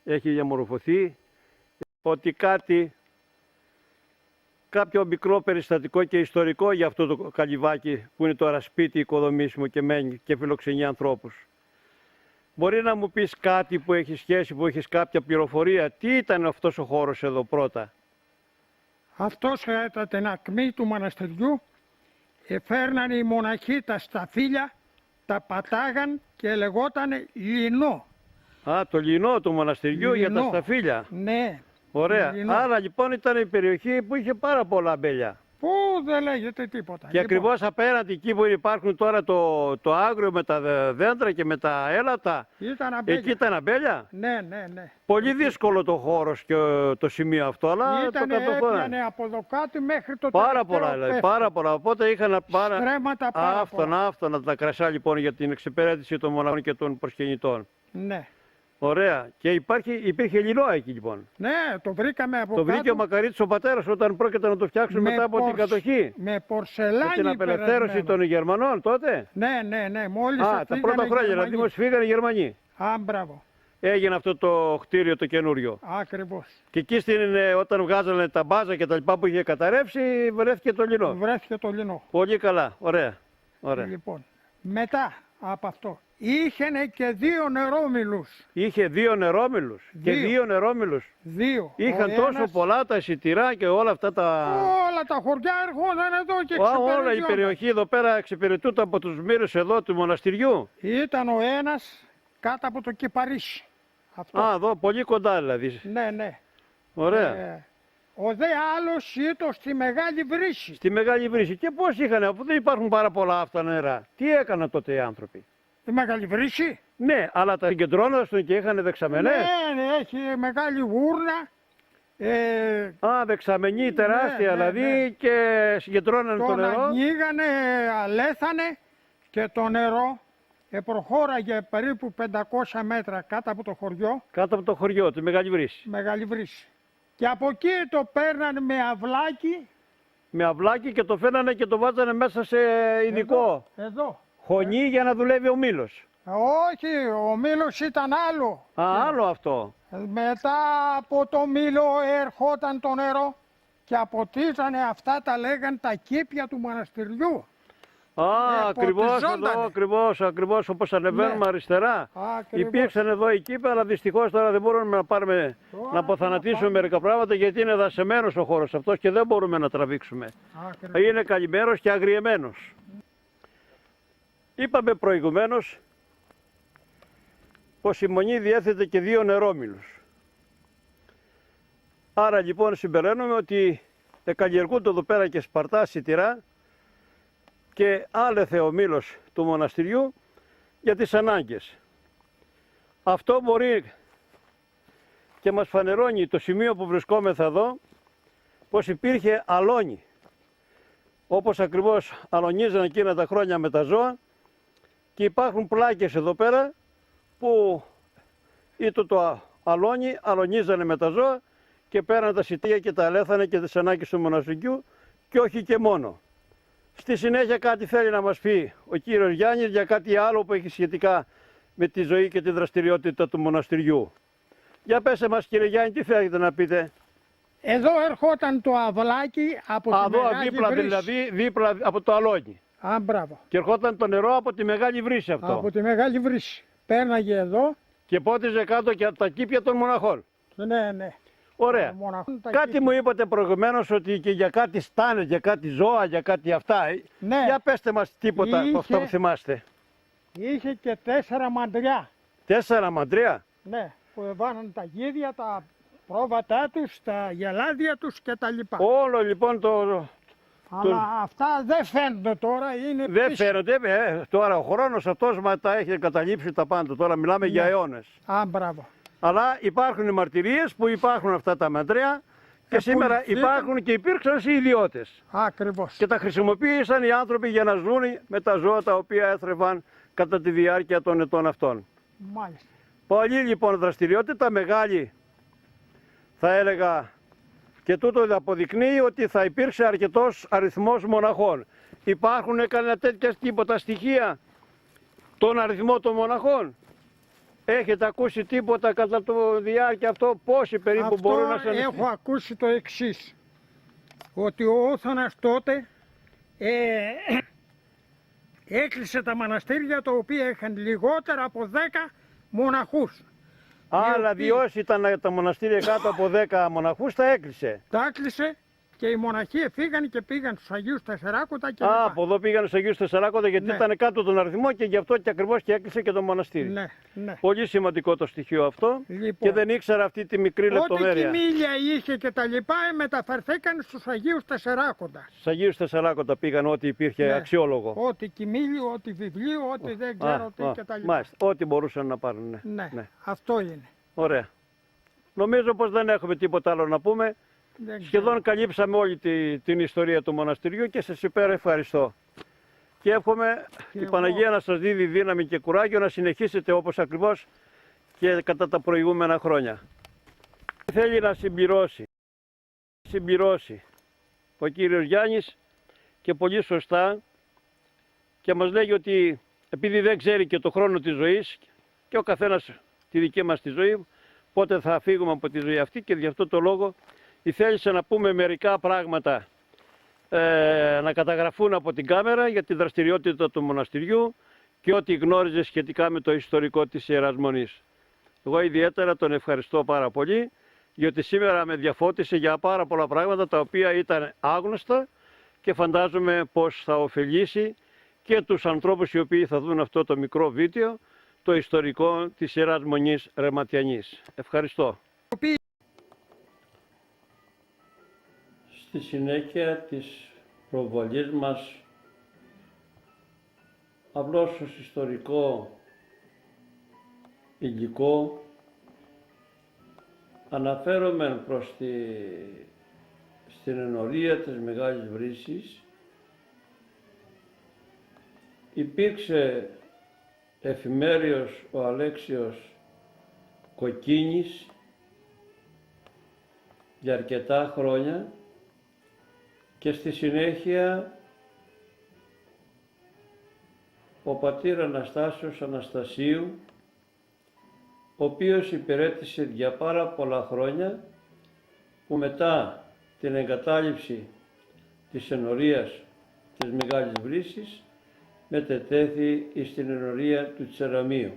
Έχει διαμορφωθεί ότι κάποιο μικρό περιστατικό και ιστορικό για αυτό το καλυβάκι που είναι τώρα σπίτι οικοδομήσιμο και μένει και φιλοξενεί ανθρώπους. Μπορεί να μου πεις κάτι που έχει σχέση, που έχεις κάποια πληροφορία, τι ήταν αυτός ο χώρος εδώ πρώτα? Αυτός ήταν την ακμή του μοναστηριού. Φέρναν οι μοναχοί τα σταφύλια, τα πατάγαν και λεγόταν λινό. Α, το λινό του μοναστηριού για τα Λινό. σταφύλια. Ναι. Ωραία. Λινό. Άρα λοιπόν ήταν η περιοχή που είχε πάρα πολλά αμπέλια. Πού δεν λέγεται τίποτα. Και ακριβώς απέναντι εκεί που υπάρχουν τώρα το άγριο με τα δέντρα και με τα έλατα, Ήταν αμπέλια. εκεί ήταν αμπέλια. Ναι, ναι, ναι. Πολύ δύσκολο το χώρος και το σημείο αυτό, αλλά Ήταν το καταφέρανε. έπιανε από εδώ κάτω μέχρι το Πάρα τελευταίο πολλά, δηλαδή, πέφτει. πάρα πολλά. Οπότε είχαν Στρέμματα πάρα πολλά. άφθονα τα κρασιά λοιπόν για την εξυπηρέτηση των μοναχών και των προσκυνητών. Ναι. Ωραία. Και υπήρχε λινό εκεί λοιπόν. Ναι, το βρήκαμε από Το κάτω. βρήκε ο Μακαρίτης ο πατέρας όταν πρόκειται να το φτιάξουν μετά από την κατοχή. Με Με πορσελάνη την απελευθέρωση περασμένο. των Γερμανών τότε. Ναι, ναι, ναι. Μόλις Α, τα πρώτα χρόνια, δηλαδή μόλις φύγανε οι Γερμανοί. Α, μπράβο. Έγινε αυτό το κτίριο το καινούριο. Ακριβώς. Και εκεί όταν βγάζανε τα μπάζα και τα λοιπά που είχε καταρρεύσει, βρέθηκε το λινό. Βρέθηκε το λινό. Πολύ καλά. Ωραία. Ωραία. Λοιπόν, μετά από αυτό Είχε και 2 νερόμυλους. Είχε 2 νερόμυλους. Και 2 νερόμυλους. 2. Είχαν τόσο πολλά τα εισιτηρά και όλα αυτά τα... Όλα τα χωριά έρχονταν εδώ και εξυπηρετούνταν. Όλα η περιοχή εδώ πέρα εξυπηρετούνταν από τους μύρους εδώ του μοναστηριού. Ήταν ο ένας κάτω από το Κυπαρίσι. Αυτό. Α, εδώ πολύ κοντά δηλαδή. Ναι, ναι. Ωραία. Ο δε άλλος ήταν στη Μεγάλη Βρύση. Στη Μεγάλη Βρύση. Και πώς είχαν, αφού δεν υπάρχουν πάρα πολλά αυτά νερά. Τι έκαναν τότε οι άνθρωποι. Η Μεγάλη Βρύση. Ναι, αλλά τα συγκεντρώνονταν και είχαν δεξαμενές. Ναι, ναι, έχει μεγάλη γούρνα. Α, δεξαμενή τεράστια ναι, δηλαδή ναι. και συγκεντρώνανε το νερό. ανοίγανε, αλέθανε και το νερό προχώραγε περίπου 500 μέτρα κάτω από το χωριό. Κάτω από το χωριό, τη Μεγάλη Βρύση. Μεγάλη Βρύση. Και από εκεί το παίρνανε με αυλάκι. Με αυλάκι και το φέρνανε και το βάζανε μέσα σε ειδικό Εδώ. χωνί για να δουλεύει ο μήλος. Όχι, ο μήλος ήταν άλλο. Α, άλλο αυτό. Μετά από το μήλο ερχόταν το νερό και αποτίζανε αυτά τα λέγαν τα κήπια του μοναστηριού. Α, ακριβώς ποτιζόντανε. εδώ, ακριβώς όπως ανεβαίνουμε Ναι. αριστερά. Ακριβώς. Υπήρξαν εδώ οι κήποι, αλλά δυστυχώς τώρα δεν μπορούμε να πάρουμε, να αποθανατήσουμε μερικά πράγματα γιατί είναι δασεμένος ο χώρος αυτός και δεν μπορούμε να τραβήξουμε. Ακριβώς. Είναι καλυμμένος και αγριεμένος. Είπαμε προηγουμένως πως η Μονή διέθετε και 2 νερόμυλους. Άρα λοιπόν συμπεραίνουμε ότι καλλιεργούνται εδώ πέρα και σπαρτά σιτηρά και άλεθε ο μήλος του μοναστηριού για τις ανάγκες. Αυτό μπορεί και μας φανερώνει το σημείο που βρισκόμεθα εδώ πως υπήρχε αλόνι. Όπως ακριβώς αλωνίζαν εκείνα τα χρόνια με τα ζώα και υπάρχουν πλάκες εδώ πέρα που είτε το αλόνι αλωνίζανε με τα ζώα και πέραν τα σιτία και τα αλέθανε και τις ανάγκες του μοναστηριού και όχι και μόνο. Στη συνέχεια κάτι θέλει να μας πει ο κύριος Γιάννης για κάτι άλλο που έχει σχετικά με τη ζωή και τη δραστηριότητα του μοναστηριού. Για πέσε μας κύριε Γιάννη, τι θέλετε να πείτε. Εδώ ερχόταν το αυλάκι από τη Εδώ Μεγάλη δίπλα Βρύση. δηλαδή, δίπλα από το αλόνι. Α, μπράβο. Και ερχόταν το νερό από τη Μεγάλη Βρύση αυτό. Από τη Μεγάλη Βρύση. Πέρναγε εδώ. Και πότιζε κάτω και από τα κήπια των μοναχών. Ναι, ναι. Ωραία. Μοναχών τα Κάτι κήπια. μου είπατε προηγουμένως ότι και για κάτι στάνες, για κάτι ζώα, για κάτι αυτά. Ναι. Για πέστε μας τίποτα από αυτό που Είχε. θυμάστε. Είχε και 4 μαντριά. 4 μαντρία. Ναι. Που εβάναν τα γίδια, τα πρόβατά τους, τα γελάδια τους και τα λοιπά. Όλο λοιπόν το... Αλλά αυτά δεν φαίνονται τώρα. Είναι Δεν πίσω. φαίνονται, τώρα ο χρόνος αυτός τα έχει καταλήψει τα πάντα. Τώρα μιλάμε για αιώνες. Α, μπράβο. Αλλά υπάρχουν οι μαρτυρίες που υπάρχουν αυτά τα μαντρέα και που σήμερα υπήρχαν. υπάρχουν και υπήρξαν οι ιδιώτες. Ακριβώς. Και τα χρησιμοποίησαν οι άνθρωποι για να ζουν με τα ζώα τα οποία έθρεβαν κατά τη διάρκεια των ετών αυτών. Μάλιστα. Πολύ λοιπόν δραστηριότητα, μεγάλη θα έλεγα, και τούτο αποδεικνύει ότι θα υπήρξε αρκετός αριθμός μοναχών. Υπάρχουν κανένα τέτοια τίποτα στοιχεία τον αριθμό των μοναχών. Έχετε ακούσει τίποτα κατά τη διάρκεια αυτό, πόσοι περίπου μπορούν να σας... έχω ακούσει το εξής. Ότι ο Όθωνας τότε έκλεισε τα μοναστήρια τα οποία είχαν λιγότερα από 10 μοναχούς. Αλλά οποίοι- διότι ήταν τα μοναστήρια κάτω από 10 μοναχούς τα έκλεισε. Τα έκλεισε και οι μοναχοί φύγαν και πήγαν στους Αγίους Τεσσεράκοντα και Α, λοιπά. από εδώ πήγαν στους Αγίους Τεσσαράκοντα γιατί Ναι. ήταν κάτω τον αριθμό και γι' αυτό και ακριβώς και έκλεισε και το μοναστήρι. Ναι, ναι. Πολύ σημαντικό το στοιχείο αυτό Λοιπόν. και δεν ήξερα αυτή τη μικρή Ό,τι λεπτομέρεια. κοιμήλια είχε και τα λοιπά μεταφερθήκαν στους Αγίους Τεσσεράκοντα. Στους Αγίους Τεσσαράκοντα πήγαν ό,τι υπήρχε Ναι. αξιόλογο. Ό,τι κοιμήλιο, ό,τι βιβλίο, ό,τι δεν ξέρω τι και τα λοιπά. Μάλιστα, ό,τι μπορούσαν να πάρουν. Ναι, αυτό είναι. Ωραία. Νομίζω πως δεν έχουμε τίποτα άλλο να πούμε. Δεν ξέρω. Σχεδόν καλύψαμε όλη την ιστορία του μοναστηριού και σας υπέρα ευχαριστώ. Και εύχομαι Και η εγώ. Παναγία να σας δίδει δύναμη και κουράγιο να συνεχίσετε όπως ακριβώς και κατά τα προηγούμενα χρόνια. Θέλει να συμπληρώσει ο κύριος Γιάννης και πολύ σωστά και μας λέγει ότι επειδή δεν ξέρει και το χρόνο της ζωής και ο καθένας τη δική μας τη ζωή, πότε θα φύγουμε από τη ζωή αυτή και γι' αυτό το λόγο θέλησε να πούμε μερικά πράγματα να καταγραφούν από την κάμερα για τη δραστηριότητα του μοναστηριού και ό,τι γνώριζε σχετικά με το ιστορικό της Ιεράς Μονής. Εγώ ιδιαίτερα τον ευχαριστώ πάρα πολύ, διότι σήμερα με διαφώτισε για πάρα πολλά πράγματα τα οποία ήταν άγνωστα και φαντάζομαι πως θα ωφελήσει και τους ανθρώπους οι οποίοι θα δουν αυτό το μικρό βίντεο, το ιστορικό της Ιεράς Μονής Ρεματιανής. Ευχαριστώ. Στη συνέχεια της προβολής μας, απλώς ως ιστορικό υλικό, αναφέρομαι προς στην ενορία της Μεγάλης Βρύσης. Υπήρξε εφημέριος ο Αλέξιος Κοκκίνης για αρκετά χρόνια και στη συνέχεια ο πατήρ Αναστάσιος Αναστασίου, ο οποίος υπηρέτησε για πάρα πολλά χρόνια, που μετά την εγκατάλειψη της ενορίας της Μεγάλης Βρύσης μετετέθη στην ενορία του Τσεραμείου.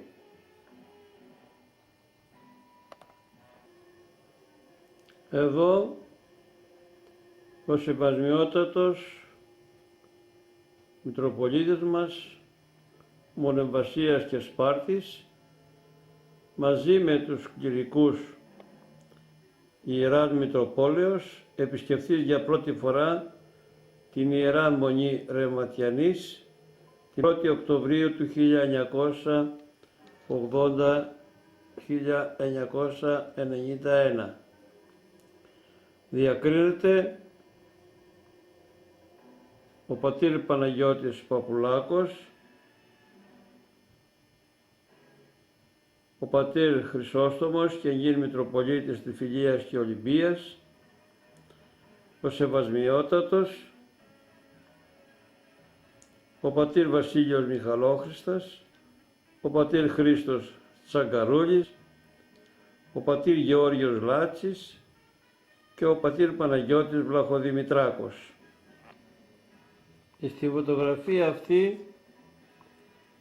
Εδώ ο Σεβασμιότατος Μητροπολίτης μας, Μονεμβασίας και Σπάρτης, μαζί με τους κληρικούς Ιεράς Μητροπόλεως, επισκεφθείς για πρώτη φορά την Ιερά Μονή Ρεματιανής την 1η Οκτωβρίου του 1991. Διακρίνεται ο πατήρ Παναγιώτης Παπουλάκος, ο πατήρ Χρυσόστομος και εγγύν Μητροπολίτης της Φιλίας και Ολυμπίας, ο Σεβασμιότατος, ο πατήρ Βασίλειος Μιχαλόχριστας, ο πατήρ Χρήστος Τσαγκαρούλης, ο πατήρ Γεώργιος Λάτσης και ο πατήρ Παναγιώτης Βλαχοδημητράκος. Στη φωτογραφία αυτή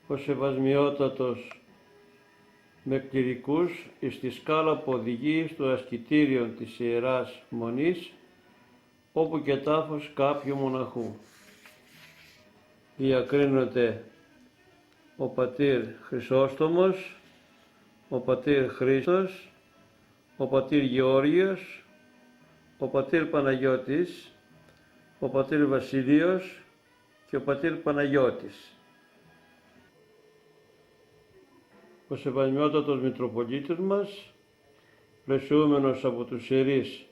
ο Σεβασμιότατος με κληρικούς στη σκάλα που οδηγεί στο ασκητήριο της Ιεράς Μονής, όπου και τάφος κάποιου μοναχού. Διακρίνονται ο πατήρ Χρυσόστομος, ο πατήρ Χρήστος, ο πατήρ Γεώργιος, ο πατήρ Παναγιώτης, ο πατήρ Βασίλειος και ο πατήρ Παναγιώτης. Ο Σεβασμιότατος Μητροπολίτης μας, πλαισιούμενος από τους ιερείς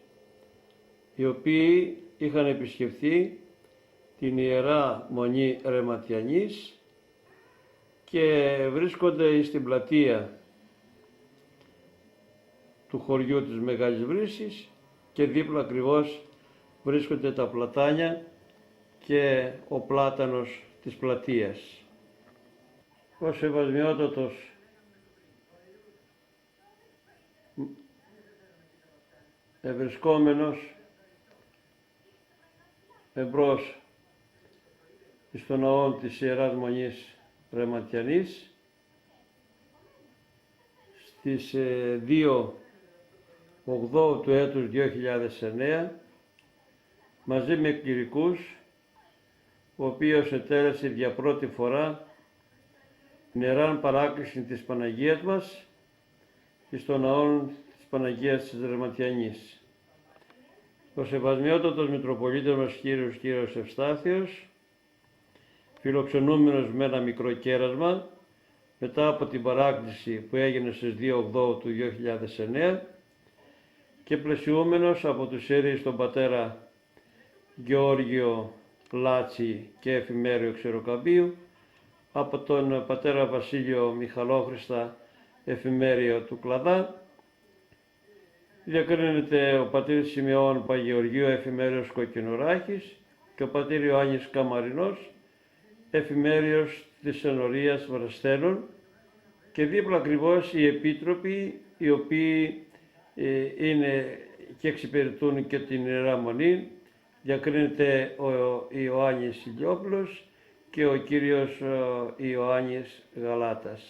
οι οποίοι είχαν επισκεφθεί την Ιερά Μονή Ρεματιανής και βρίσκονται στην πλατεία του χωριού της Μεγάλης Βρύσης και δίπλα ακριβώς βρίσκονται τα πλατάνια και ο πλάτανος της πλατείας. Ο Σεβασμιότατος ευρισκόμενος εμπρός στο ναό της Ιεράς Μονής Ρεματιανής στις 2 Οκτώβρου του έτους 2009 μαζί με κληρικούς, ο οποίος ετέλεσε για πρώτη φορά την Ιεράν Παράκληση της Παναγίας μας στο ναό της Παναγίας της Ρεματιανής. Ο Σεβασμιότατος Μητροπολίτης μας Κύριος Ευστάθιος, φιλοξενούμενος με ένα μικρό κέρασμα μετά από την παράκληση που έγινε στις 2 Οκτώβρου του 2009 και πλαισιούμενος από τους ιερείς τον πατέρα Γεώργιο Λάτσι και Εφημέριο Ξεροκαμπίου, από τον πατέρα Βασίλειο Μιχαλόχριστα Εφημέριο του Κλαδά. Διακρίνεται ο πατήρ Σημειών Παγεωργίου Εφημέριος Κοκκινοράχης και ο πατήρ Ιωάννης Καμαρινός Εφημέριος της Ενορίας Βραστένων και δίπλα ακριβώς οι επίτροποι οι οποίοι είναι και εξυπηρετούν και την Ιερά Μονή. Διακρίνεται ο Ιωάννης Ηλιόπουλος και ο κύριος Ιωάννης Γαλάτας.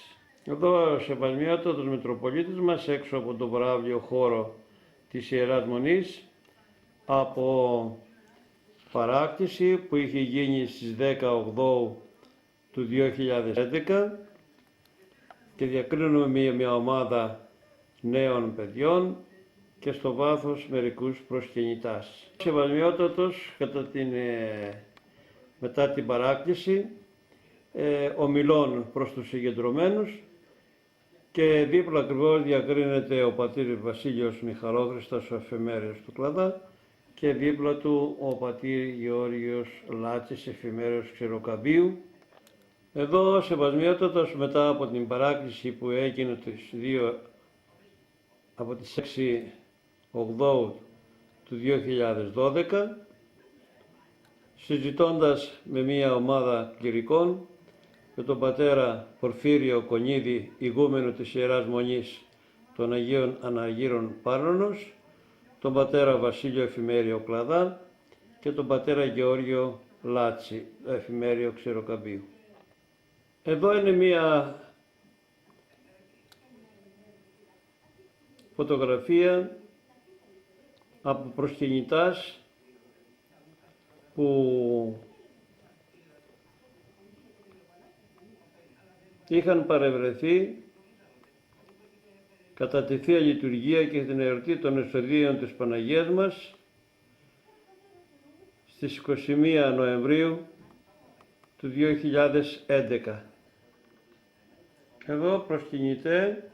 Εδώ ο Σεβασμιότατος Μητροπολίτης μας έξω από το βράβιο χώρο της Ιεράς Μονής από παράκτηση που είχε γίνει στις 18 του 2011 και διακρίνουμε μια ομάδα νέων παιδιών και στο βάθος μερικούς προσκυνητάς. Ο Σεβασμιότατος μετά την παράκτηση ομιλών προς τους συγκεντρωμένους και δίπλα ακριβώς διακρίνεται ο πατήρ Βασίλειος Μιχαλόχριστος, ο εφημέριος του Κλαδά, και δίπλα του ο πατήρ Γεώργιος Λάτσης, εφημέριος Ξεροκαμπίου. Εδώ ο Σεβασμιότατος μετά από την παράκληση που έγινε από τις 6 Οκτώου του 2012, συζητώντας με μία ομάδα κληρικών, με τον πατέρα Πορφύριο Κονίδη, ηγούμενο της Ιεράς Μονής των Αγίων Αναγύρων Πάρνωνος, τον πατέρα Βασίλειο Εφημέριο Κλαδά και τον πατέρα Γεώργιο Λάτση, Εφημέριο Ξεροκαμπίου. Εδώ είναι μία φωτογραφία από προσκυνητάς που είχαν παρευρεθεί κατά τη Θεία Λειτουργία και την εορτή των Εσοδίων της Παναγίας μας στις 21 Νοεμβρίου του 2011. Εδώ προσκυνητέ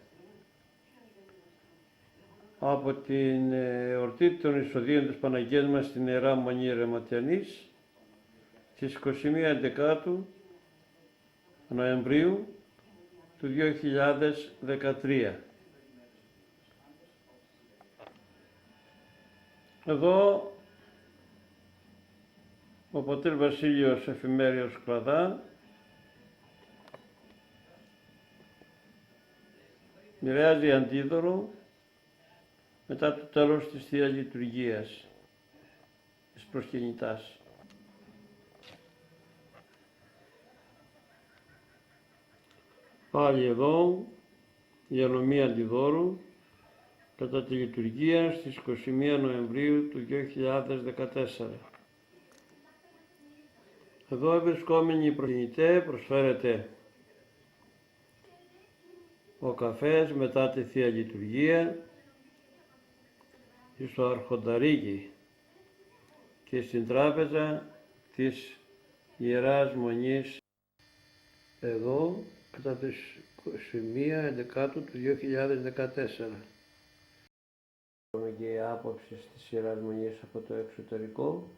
από την εορτή των Εισοδίων της Παναγίας μας στην Ιερά Μονή Ρεματιανής στις 21 Εντεκάτου Νοεμβρίου του 2013. Εδώ ο πατήρ Βασίλειος Εφημέριος Κλαδά μοιράζει αντίδωρο μετά το τέλος της Θείας Λειτουργίας της προσκυνητάς. Πάλι εδώ η ανομία αντιδώρου κατά τη λειτουργία στις 21 Νοεμβρίου του 2014. Εδώ ευρισκόμενοι προσκυνητέ προσφέρεται ο καφές μετά τη Θεία Λειτουργία στο Αρχονταρίκι και στην τράπεζα της Ιεράς Μονής εδώ κατά τις 21 Εντεκάτου του 2014. Έχουμε και άποψεις της Ιεράς Μονής από το εξωτερικό.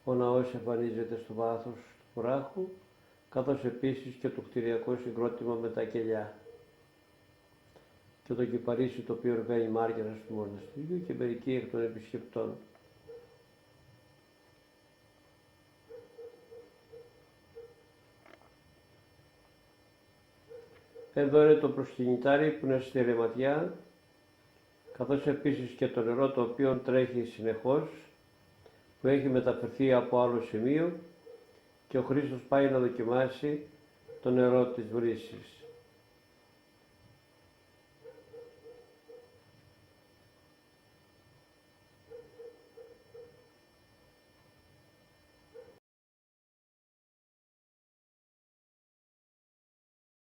Ο ναός εμφανίζεται στο βάθος του βράχου, καθώς επίσης και το κτηριακό συγκρότημα με τα κελιά και το κυπαρίσι το οποίο ρβαίνει μάρκερας του μοναστηριού και μερικοί εκ των επισκεπτών. Εδώ είναι το προσκυνητάρι που είναι στη Ρεματιά, καθώς επίσης και το νερό το οποίο τρέχει συνεχώς, που έχει μεταφερθεί από άλλο σημείο και ο Χρήστος πάει να δοκιμάσει το νερό της βρύσης.